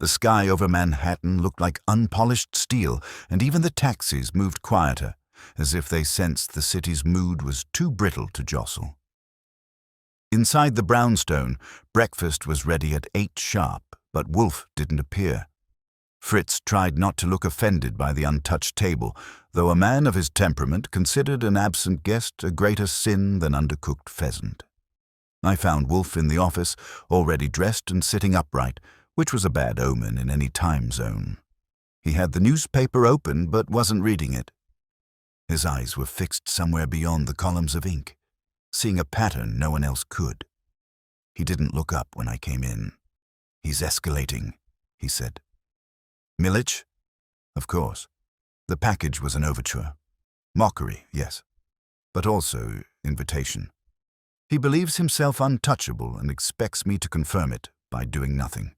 The sky over Manhattan looked like unpolished steel, and even the taxis moved quieter, as if they sensed the city's mood was too brittle to jostle. Inside the brownstone, breakfast was ready at 8 sharp, but Wolfe didn't appear. Fritz tried not to look offended by the untouched table, though a man of his temperament considered an absent guest a greater sin than undercooked pheasant. I found Wolfe in the office, already dressed and sitting upright, which was a bad omen in any time zone. He had the newspaper open but wasn't reading it. His eyes were fixed somewhere beyond the columns of ink, seeing a pattern no one else could. He didn't look up when I came in. "He's escalating," he said. "Millich?" Of course. The package was an overture. Mockery, yes, but also invitation. He believes himself untouchable and expects me to confirm it by doing nothing.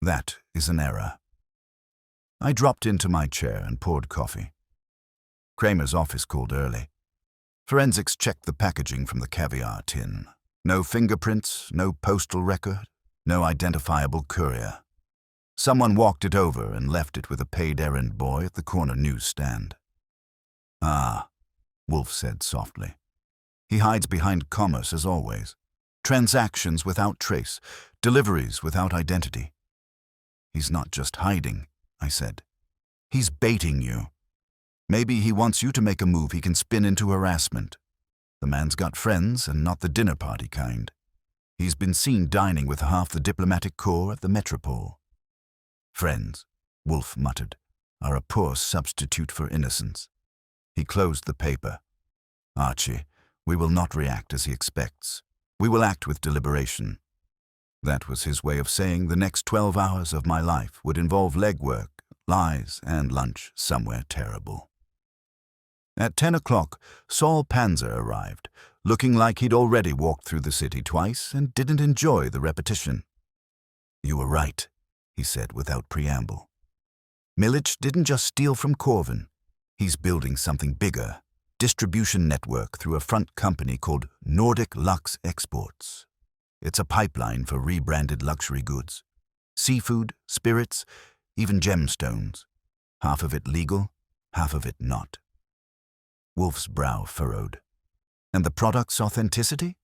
That is an error. I dropped into my chair and poured coffee. Kramer's office called early. Forensics checked the packaging from the Caviar tin. No fingerprints, no postal record, no identifiable courier. Someone walked it over and left it with a paid errand boy at the corner newsstand. "Ah," Wolfe said softly. He hides behind commerce as always. Transactions without trace, deliveries without identity. "He's not just hiding," I said. "He's baiting you. Maybe he wants you to make a move he can spin into harassment. The man's got friends, and not the dinner party kind. He's been seen dining with half the diplomatic corps at the Metropole." "Friends," Wolfe muttered, "are a poor substitute for innocence." He closed the paper. "Archie, we will not react as he expects. We will act with deliberation." That was his way of saying the next 12 hours of my life would involve legwork, lies, and lunch somewhere terrible. At 10 o'clock, Saul Panzer arrived, looking like he'd already walked through the city twice and didn't enjoy the repetition. "You were right," he said without preamble. "Millich didn't just steal from Corvin. He's building something bigger, distribution network through a front company called Nordic Lux Exports. It's a pipeline for rebranded luxury goods. Seafood, spirits, even gemstones. Half of it legal, half of it not." Wolfe's brow furrowed. "And the product's authenticity?"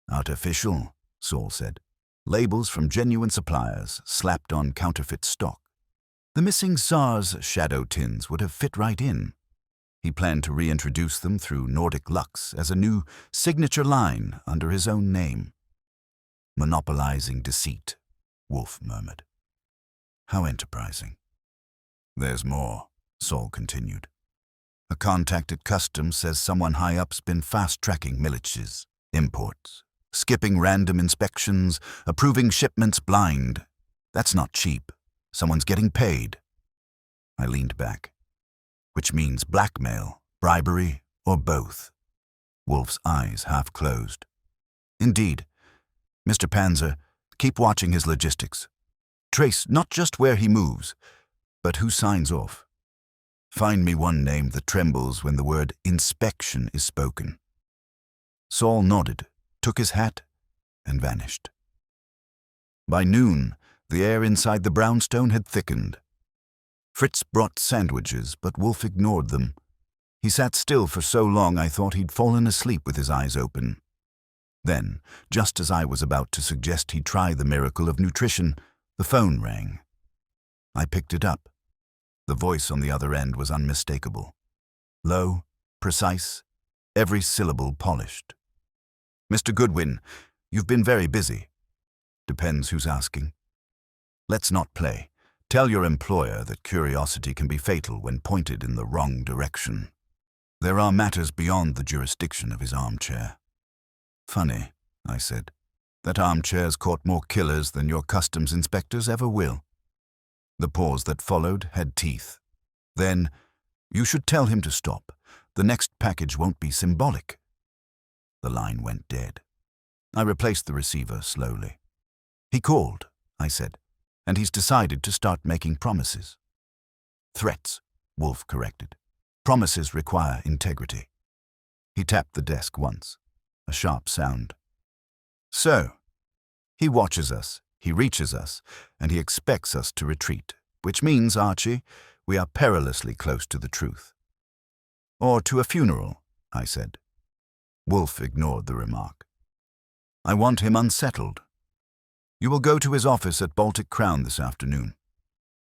"Artificial," Saul said. "Labels from genuine suppliers slapped on counterfeit stock. The missing Tsar's shadow tins would have fit right in. He planned to reintroduce them through Nordic Lux as a new signature line under his own name." "Monopolizing deceit," Wolfe murmured. "How enterprising." "There's more," Saul continued. "A contact at customs says someone high up's been fast-tracking Millich's imports, skipping random inspections, approving shipments blind. That's not cheap. Someone's getting paid." I leaned back. "Which means blackmail, bribery, or both." Wolfe's eyes half closed. "Indeed. Mr. Panzer, keep watching his logistics. Trace not just where he moves, but who signs off. Find me one name that trembles when the word inspection is spoken." Saul nodded, took his hat, and vanished. By noon, the air inside the brownstone had thickened. Fritz brought sandwiches, but Wolfe ignored them. He sat still for so long I thought he'd fallen asleep with his eyes open. Then, just as I was about to suggest he try the miracle of nutrition, the phone rang. I picked it up. The voice on the other end was unmistakable. Low, precise, every syllable polished. "Mr. Goodwin, you've been very busy." "Depends who's asking." "Let's not play. Tell your employer that curiosity can be fatal when pointed in the wrong direction. There are matters beyond the jurisdiction of his armchair." "Funny," I said. "That armchair's caught more killers than your customs inspectors ever will." The pause that followed had teeth. Then, "You should tell him to stop. The next package won't be symbolic." The line went dead. I replaced the receiver slowly. "He called," I said, "and he's decided to start making promises." "Threats," Wolfe corrected. "Promises require integrity." He tapped the desk once. A sharp sound. "So, he watches us, he reaches us, and he expects us to retreat, which means, Archie, we are perilously close to the truth." "Or to a funeral," I said. Wolfe ignored the remark. "I want him unsettled. You will go to his office at Baltic Crown this afternoon.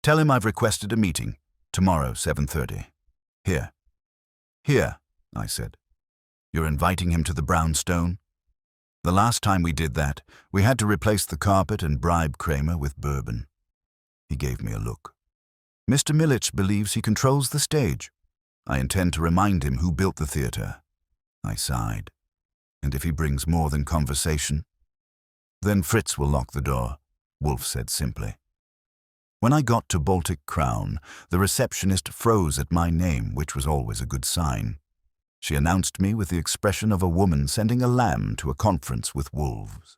Tell him I've requested a meeting, tomorrow 7:30. Here." "Here," I said. "You're inviting him to the brownstone?" "The last time we did that, we had to replace the carpet and bribe Kramer with bourbon." He gave me a look. "Mr. Milich believes he controls the stage. I intend to remind him who built the theater." I sighed. "And if he brings more than conversation?" "Then Fritz will lock the door," Wolfe said simply. When I got to Baltic Crown, the receptionist froze at my name, which was always a good sign. She announced me with the expression of a woman sending a lamb to a conference with wolves.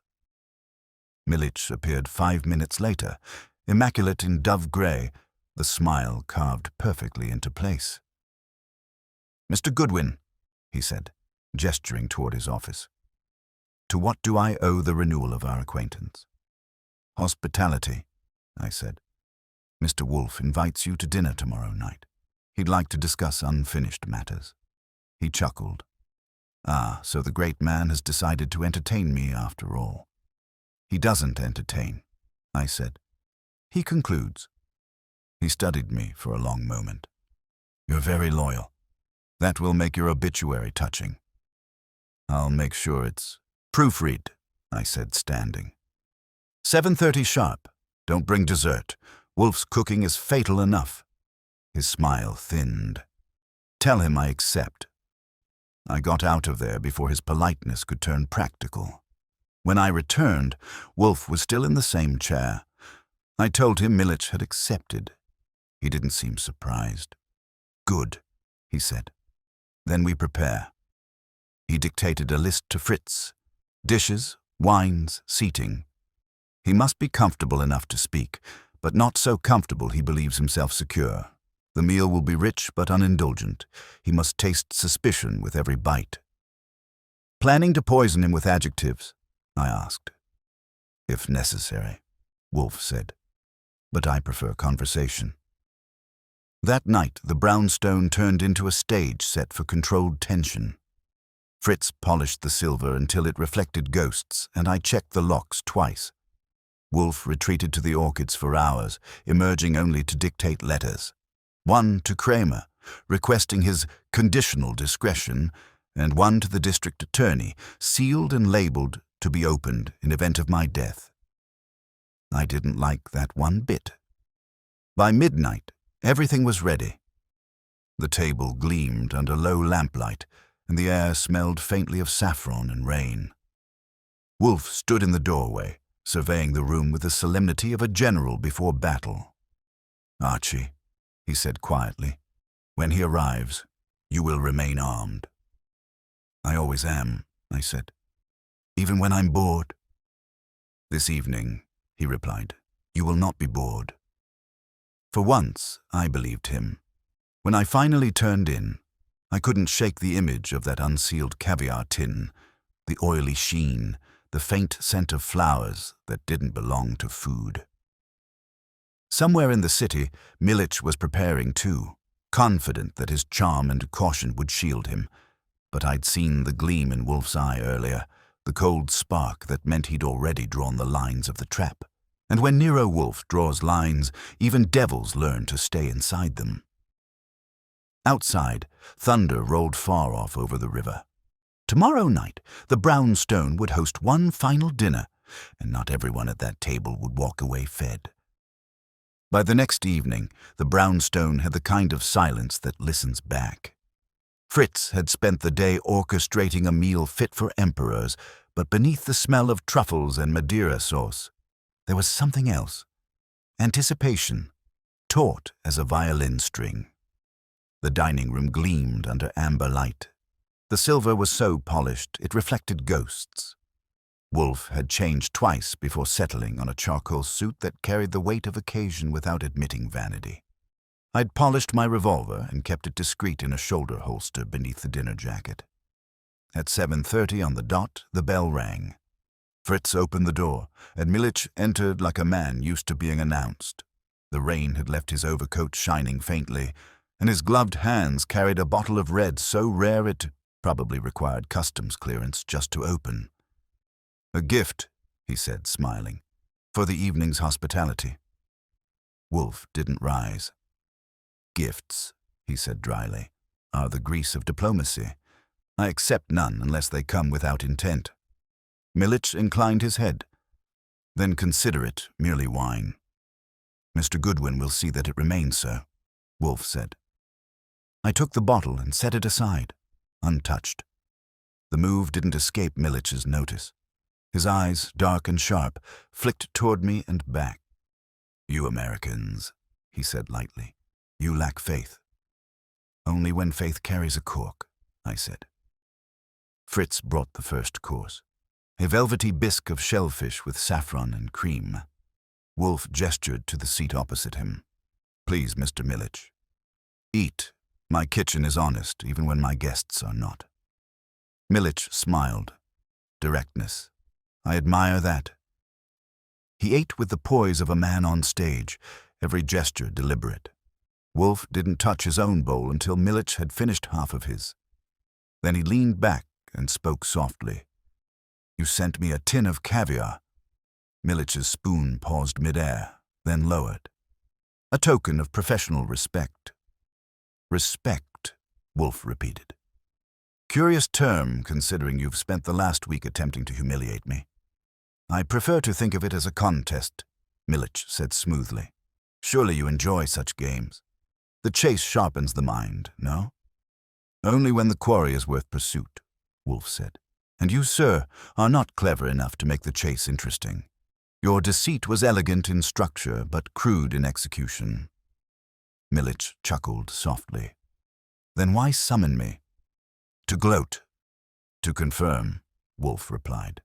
Milich appeared 5 minutes later, immaculate in dove grey, the smile carved perfectly into place. "Mr. Goodwin," he said, gesturing toward his office. "To what do I owe the renewal of our acquaintance?" "Hospitality," I said. "Mr. Wolfe invites you to dinner tomorrow night. He'd like to discuss unfinished matters." He chuckled. "Ah, so the great man has decided to entertain me after all." "He doesn't entertain," I said. "He concludes." He studied me for a long moment. "You're very loyal. That will make your obituary touching." "I'll make sure it's proofread," I said, standing. 7:30 sharp. Don't bring dessert. Wolfe's cooking is fatal enough." His smile thinned. "Tell him I accept." I got out of there before his politeness could turn practical. When I returned, Wolfe was still in the same chair. I told him Milich had accepted. He didn't seem surprised. "Good," he said. "Then we prepare." He dictated a list to Fritz. Dishes, wines, seating. He must be comfortable enough to speak, but not so comfortable he believes himself secure. The meal will be rich but unindulgent. He must taste suspicion with every bite. "Planning to poison him with adjectives?" I asked. "If necessary," Wolfe said. "But I prefer conversation." That night, the brownstone turned into a stage set for controlled tension. Fritz polished the silver until it reflected ghosts, and I checked the locks twice. Wolfe retreated to the orchids for hours, emerging only to dictate letters. One to Kramer, requesting his conditional discretion, and one to the district attorney, sealed and labeled to be opened in event of my death. I didn't like that one bit. By midnight, everything was ready. The table gleamed under low lamplight, and the air smelled faintly of saffron and rain. Wolfe stood in the doorway, surveying the room with the solemnity of a general before battle. "Archie," he said quietly, "when he arrives, you will remain armed." "I always am," I said. "Even when I'm bored?" "This evening," he replied, "you will not be bored." For once, I believed him. When I finally turned in, I couldn't shake the image of that unsealed caviar tin, the oily sheen, the faint scent of flowers that didn't belong to food. Somewhere in the city, Milich was preparing too, confident that his charm and caution would shield him. But I'd seen the gleam in Wolfe's eye earlier, the cold spark that meant he'd already drawn the lines of the trap, And when Nero Wolfe draws lines, even devils learn to stay inside them. Outside, thunder rolled far off over the river. Tomorrow night, the brownstone would host one final dinner, and not everyone at that table would walk away fed. By the next evening, the brownstone had the kind of silence that listens back. Fritz had spent the day orchestrating a meal fit for emperors, but beneath the smell of truffles and Madeira sauce, there was something else. Anticipation, taut as a violin string. The dining room gleamed under amber light. The silver was so polished it reflected ghosts. Wolfe had changed twice before settling on a charcoal suit that carried the weight of occasion without admitting vanity. I'd polished my revolver and kept it discreet in a shoulder holster beneath the dinner jacket. At 7:30 on the dot, the bell rang. Fritz opened the door, and Millich entered like a man used to being announced. The rain had left his overcoat shining faintly, and his gloved hands carried a bottle of red so rare it probably required customs clearance just to open. "A gift," he said, smiling, "for the evening's hospitality." Wolfe didn't rise. "Gifts," he said dryly, "are the grease of diplomacy. I accept none unless they come without intent." Millich inclined his head. "Then consider it merely wine." "Mr. Goodwin will see that it remains so," Wolfe said. I took the bottle and set it aside, untouched. The move didn't escape Millich's notice. His eyes, dark and sharp, flicked toward me and back. "You Americans," he said lightly, "you lack faith." "Only when faith carries a cork," I said. Fritz brought the first course, a velvety bisque of shellfish with saffron and cream. Wolfe gestured to the seat opposite him. "Please, Mr. Millich. Eat. My kitchen is honest, even when my guests are not." Millich smiled. Directness. I admire that. He ate with the poise of a man on stage, every gesture deliberate. Wolfe didn't touch his own bowl until Millich had finished half of his. Then he leaned back and spoke softly. "You sent me a tin of caviar." Millich's spoon paused midair, then lowered. "A token of professional respect." "Respect," Wolfe repeated. "Curious term, considering you've spent the last week attempting to humiliate me." "I prefer to think of it as a contest," Millich said smoothly. "Surely you enjoy such games. The chase sharpens the mind, no?" "Only when the quarry is worth pursuit," Wolfe said. "And you, sir, are not clever enough to make the chase interesting. Your deceit was elegant in structure, but crude in execution." Millich chuckled softly. "Then why summon me?" "To gloat." "To confirm," Wolfe replied.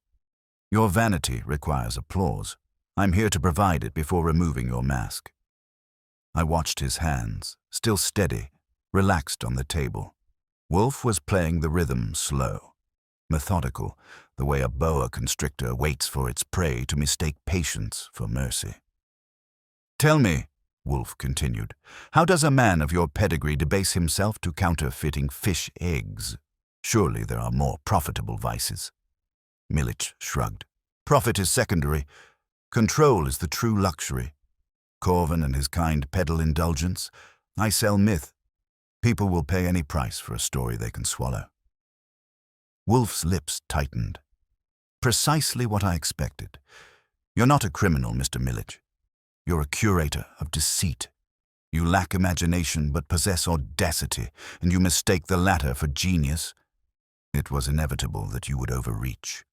"Your vanity requires applause. I'm here to provide it before removing your mask." I watched his hands, still steady, relaxed on the table. Wolfe was playing the rhythm slow, methodical, the way a boa constrictor waits for its prey to mistake patience for mercy. "Tell me," Wolfe continued, "how does a man of your pedigree debase himself to counterfeiting fish eggs? Surely there are more profitable vices." Millich shrugged. "Profit is secondary. Control is the true luxury. Corvin and his kind peddle indulgence. I sell myth. People will pay any price for a story they can swallow." Wolfe's lips tightened. "Precisely what I expected. You're not a criminal, Mr. Millich. You're a curator of deceit. You lack imagination but possess audacity, and you mistake the latter for genius. It was inevitable that you would overreach."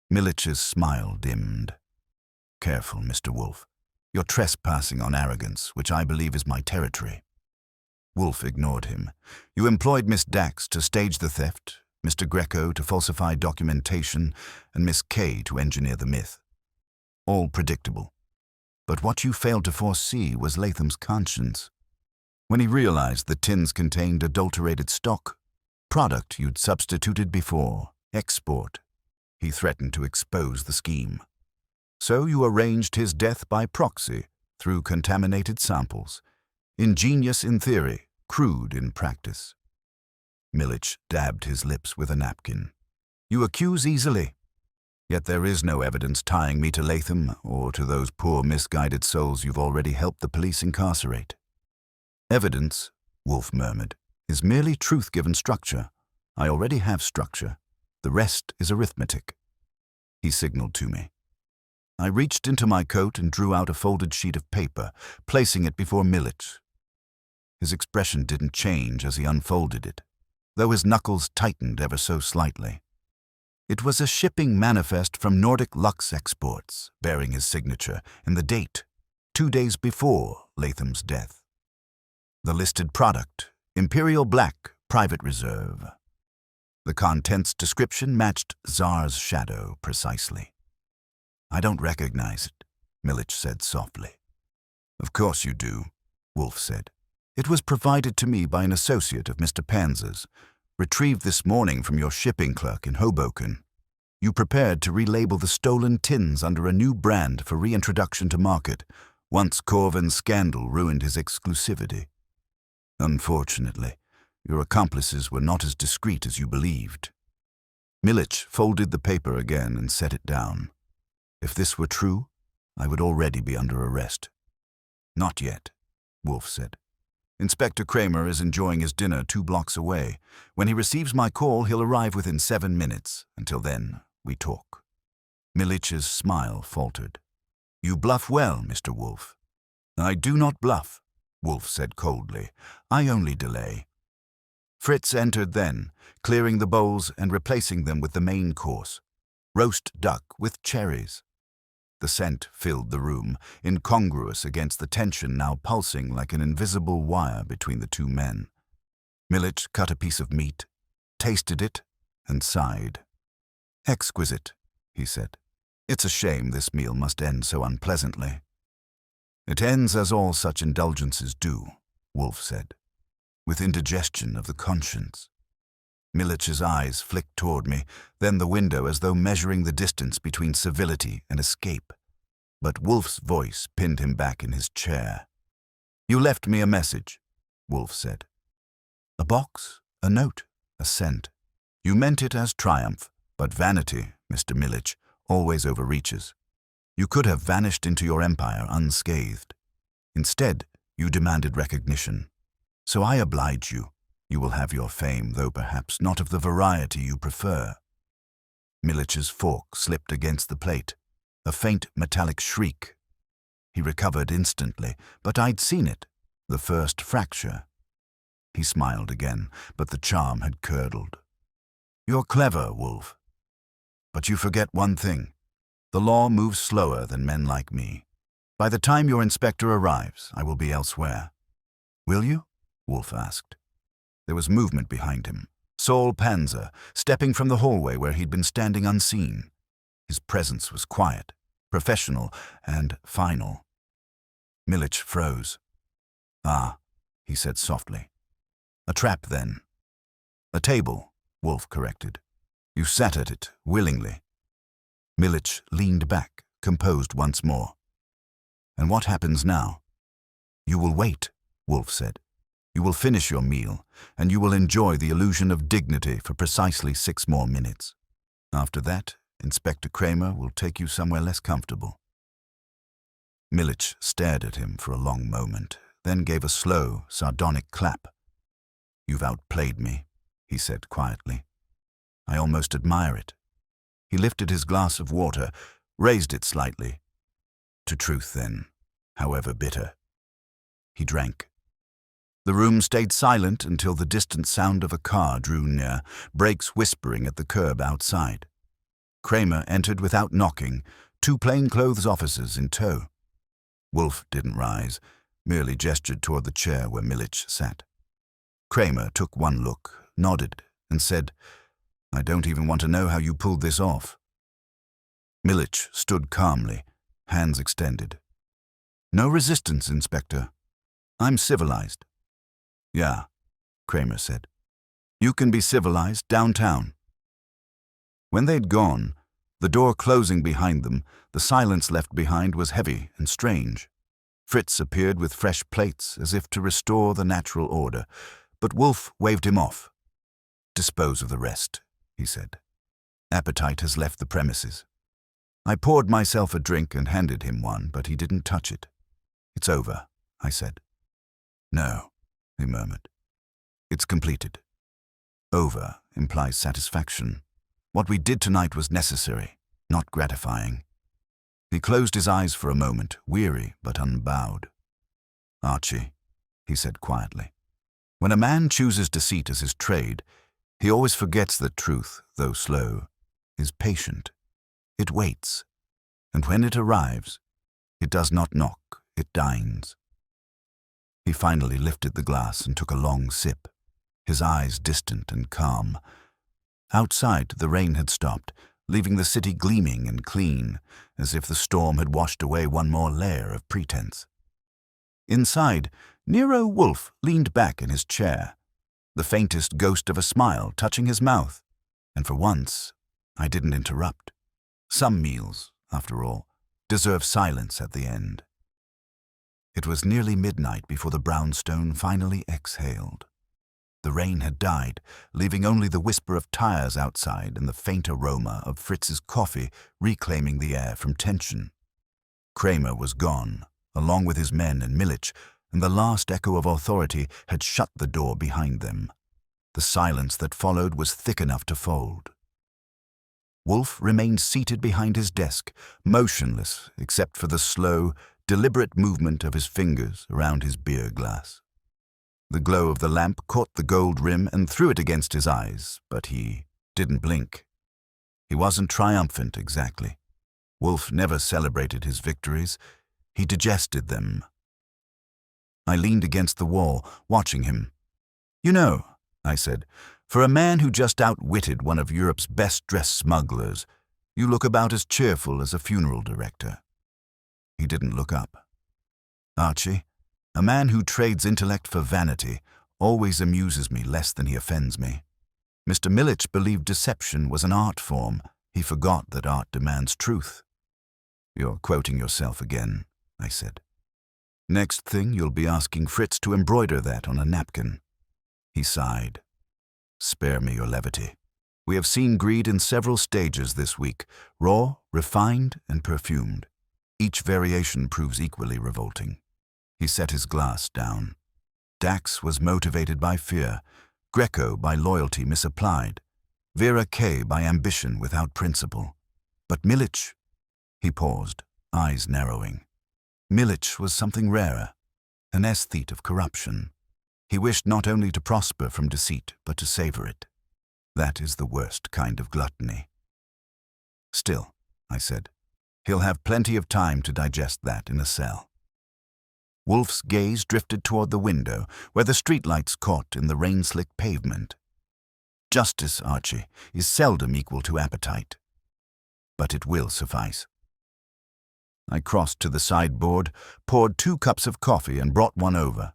Millich's smile dimmed. "Careful, Mr. Wolfe. You're trespassing on arrogance, which I believe is my territory." Wolfe ignored him. "You employed Miss Dax to stage the theft, Mr. Greco to falsify documentation, and Miss Kay to engineer the myth. All predictable. But what you failed to foresee was Latham's conscience. When he realized the tins contained adulterated stock, product you'd substituted before, export, he threatened to expose the scheme. So you arranged his death by proxy through contaminated samples. Ingenious in theory, crude in practice." Millich dabbed his lips with a napkin. "You accuse easily. Yet there is no evidence tying me to Latham or to those poor misguided souls you've already helped the police incarcerate. Evidence, Wolfe murmured, is merely truth given structure. I already have structure. The rest is arithmetic. He signaled to me. I reached into my coat and drew out a folded sheet of paper, placing it before Millich. His expression didn't change as he unfolded it, though his knuckles tightened ever so slightly. It was a shipping manifest from Nordic Lux Exports, bearing his signature and the date, 2 days before Latham's death. The listed product, Imperial Black Private Reserve. The contents description matched Tsar's shadow precisely. I don't recognize it, Millich said softly. Of course you do, Wolfe said. It was provided to me by an associate of Mr. Panzer's, retrieved this morning from your shipping clerk in Hoboken. You prepared to relabel the stolen tins under a new brand for reintroduction to market, once Corvin's scandal ruined his exclusivity. Unfortunately, your accomplices were not as discreet as you believed. Millich folded the paper again and set it down. If this were true, I would already be under arrest. Not yet, Wolfe said. Inspector Kramer is enjoying his dinner 2 blocks away. When he receives my call, he'll arrive within 7 minutes. Until then, we talk. Millich's smile faltered. You bluff well, Mr. Wolfe. I do not bluff, Wolfe said coldly. I only delay. Fritz entered then, clearing the bowls and replacing them with the main course. Roast duck with cherries. The scent filled the room, incongruous against the tension now pulsing like an invisible wire between the 2 men. Millich cut a piece of meat, tasted it, and sighed. Exquisite, he said. It's a shame this meal must end so unpleasantly. It ends as all such indulgences do, Wolfe said, with indigestion of the conscience. Millich's eyes flicked toward me, then the window as though measuring the distance between civility and escape. But Wolfe's voice pinned him back in his chair. You left me a message, Wolfe said. A box, a note, a scent. You meant it as triumph, but vanity, Mr. Millich, always overreaches. You could have vanished into your empire unscathed. Instead, you demanded recognition. So I oblige you. You will have your fame, though perhaps not of the variety you prefer. Millich's fork slipped against the plate, a faint metallic shriek. He recovered instantly, but I'd seen it, the first fracture. He smiled again, but the charm had curdled. You're clever, Wolfe. But you forget one thing. The law moves slower than men like me. By the time your inspector arrives, I will be elsewhere. Will you? Wolfe asked. There was movement behind him. Saul Panzer, stepping from the hallway where he'd been standing unseen. His presence was quiet, professional, and final. Millich froze. Ah, he said softly. A trap, then. A table, Wolfe corrected. You sat at it, willingly. Millich leaned back, composed once more. And what happens now? You will wait, Wolfe said. You will finish your meal, and you will enjoy the illusion of dignity for precisely 6 more minutes. After that, Inspector Kramer will take you somewhere less comfortable. Millich stared at him for a long moment, then gave a slow, sardonic clap. You've outplayed me, he said quietly. I almost admire it. He lifted his glass of water, raised it slightly. To truth, then, however bitter. He drank. The room stayed silent until the distant sound of a car drew near, brakes whispering at the curb outside. Kramer entered without knocking, 2 plainclothes officers in tow. Wolfe didn't rise, merely gestured toward the chair where Millich sat. Kramer took one look, nodded, and said, I don't even want to know how you pulled this off. Millich stood calmly, hands extended. No resistance, Inspector. I'm civilized. Yeah, Kramer said. You can be civilized downtown. When they'd gone, the door closing behind them, the silence left behind was heavy and strange. Fritz appeared with fresh plates as if to restore the natural order, but Wolfe waved him off. Dispose of the rest, he said. Appetite has left the premises. I poured myself a drink and handed him one, but he didn't touch it. "It's over," I said. "No," he murmured. "It's completed." Over implies satisfaction. What we did tonight was necessary, not gratifying. He closed his eyes for a moment, weary but unbowed. "Archie," he said quietly, "when a man chooses deceit as his trade, he always forgets that truth, though slow, is patient. It waits, and when it arrives, it does not knock, it dines." He finally lifted the glass and took a long sip, his eyes distant and calm. Outside, the rain had stopped, leaving the city gleaming and clean, as if the storm had washed away one more layer of pretense. Inside, Nero Wolfe leaned back in his chair, the faintest ghost of a smile touching his mouth, and for once, I didn't interrupt. Some meals, after all, deserve silence at the end. It was nearly midnight before the brownstone finally exhaled. The rain had died, leaving only the whisper of tires outside and the faint aroma of Fritz's coffee reclaiming the air from tension. Kramer was gone, along with his men and Millich, and the last echo of authority had shut the door behind them. The silence that followed was thick enough to fold. Wolfe remained seated behind his desk, motionless except for the slow, deliberate movement of his fingers around his beer glass. The glow of the lamp caught the gold rim and threw it against his eyes, but he didn't blink. He wasn't triumphant, exactly. Wolfe never celebrated his victories. He digested them. I leaned against the wall, watching him. "You know," I said, "for a man who just outwitted one of Europe's best-dressed smugglers, you look about as cheerful as a funeral director." He didn't look up. "Archie, a man who trades intellect for vanity always amuses me less than he offends me. Mr. Millich believed deception was an art form. He forgot that art demands truth." "You're quoting yourself again," I said. "Next thing, you'll be asking Fritz to embroider that on a napkin." He sighed. "Spare me your levity. We have seen greed in several stages this week, raw, refined, and perfumed. Each variation proves equally revolting." He set his glass down. Dax was motivated by fear, Greco by loyalty misapplied, Vera K by ambition without principle. But Millich— He paused, eyes narrowing. Millich was something rarer, an aesthete of corruption. He wished not only to prosper from deceit, but to savor it. That is the worst kind of gluttony. "Still," I said, "he'll have plenty of time to digest that in a cell." Wolfe's gaze drifted toward the window, where the streetlights caught in the rain-slick pavement. "Justice, Archie, is seldom equal to appetite. But it will suffice." I crossed to the sideboard, poured 2 cups of coffee and brought one over.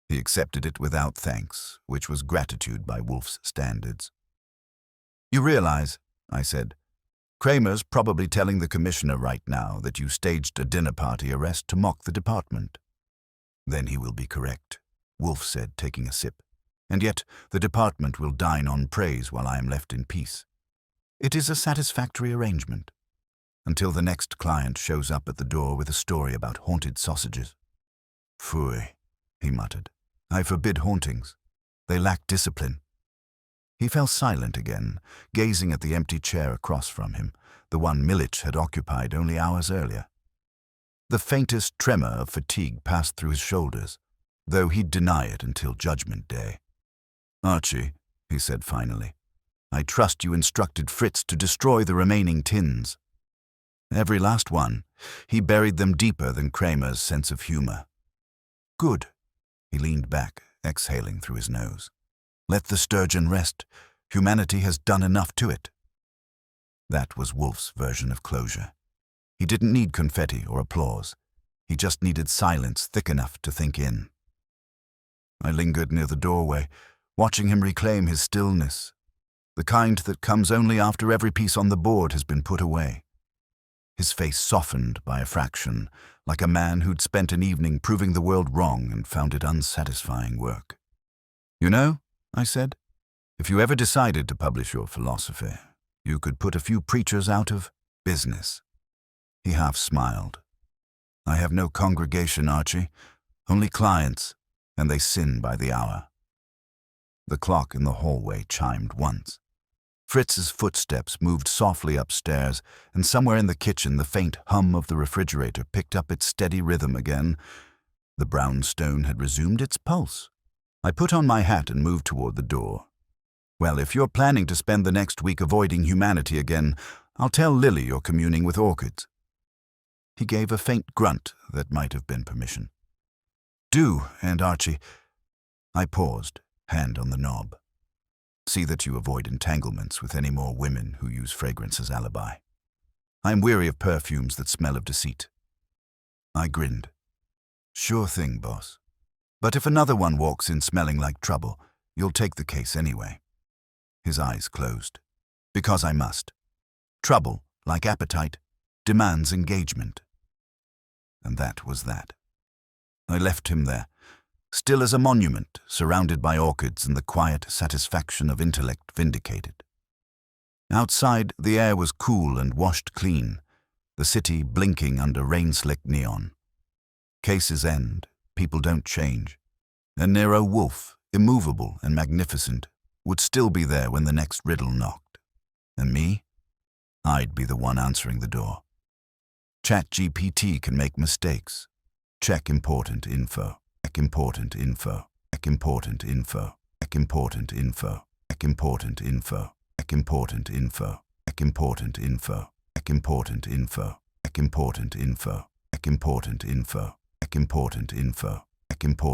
He accepted it without thanks, which was gratitude by Wolfe's standards. "You realize," I said, "Kramer's probably telling the commissioner right now that you staged a dinner party arrest to mock the department." "Then he will be correct," Wolfe said, taking a sip. "And yet the department will dine on praise while I am left in peace. It is a satisfactory arrangement. Until the next client shows up at the door with a story about haunted sausages." "Phooey," he muttered. "I forbid hauntings. They lack discipline." He fell silent again, gazing at the empty chair across from him, the one Millich had occupied only hours earlier. The faintest tremor of fatigue passed through his shoulders, though he'd deny it until Judgment Day. "Archie," he said finally, "I trust you instructed Fritz to destroy the remaining tins." "Every last one. He buried them deeper than Kramer's sense of humor." "Good." He leaned back, exhaling through his nose. "Let the sturgeon rest. Humanity has done enough to it." That was Wolfe's version of closure. He didn't need confetti or applause. He just needed silence thick enough to think in. I lingered near the doorway, watching him reclaim his stillness, the kind that comes only after every piece on the board has been put away. His face softened by a fraction, like a man who'd spent an evening proving the world wrong and found it unsatisfying work. "You know," I said, "if you ever decided to publish your philosophy, you could put a few preachers out of business." He half smiled. I have no congregation, Archie, only clients, and they sin by the hour. The clock in the hallway chimed once. Fritz's footsteps moved softly upstairs, and somewhere in the kitchen the faint hum of the refrigerator picked up its steady rhythm again. The brownstone had resumed its pulse. I put on my hat and moved toward the door. Well, if you're planning to spend the next week avoiding humanity again, I'll tell Lily you're communing with orchids. He gave a faint grunt that might have been permission. Do, Aunt Archie. I paused, hand on the knob. See that you avoid entanglements with any more women who use fragrance as alibi. I'm weary of perfumes that smell of deceit. I grinned. Sure thing, boss. But if another one walks in smelling like trouble, you'll take the case anyway. His eyes closed. Because I must. Trouble, like appetite, demands engagement. And that was that. I left him there, still as a monument, surrounded by orchids and the quiet satisfaction of intellect vindicated. Outside, the air was cool and washed clean, the city blinking under rain-slick neon. Cases end, people don't change, and Nero Wolfe, immovable and magnificent, would still be there when the next riddle knocked. And me? I'd be the one answering the door. ChatGPT can make mistakes. Check important info. Check important info. Check important info. Check important info. Check important info. Check important info. Check important info. Check important info. Check important info. Check important info. Check important info. Check important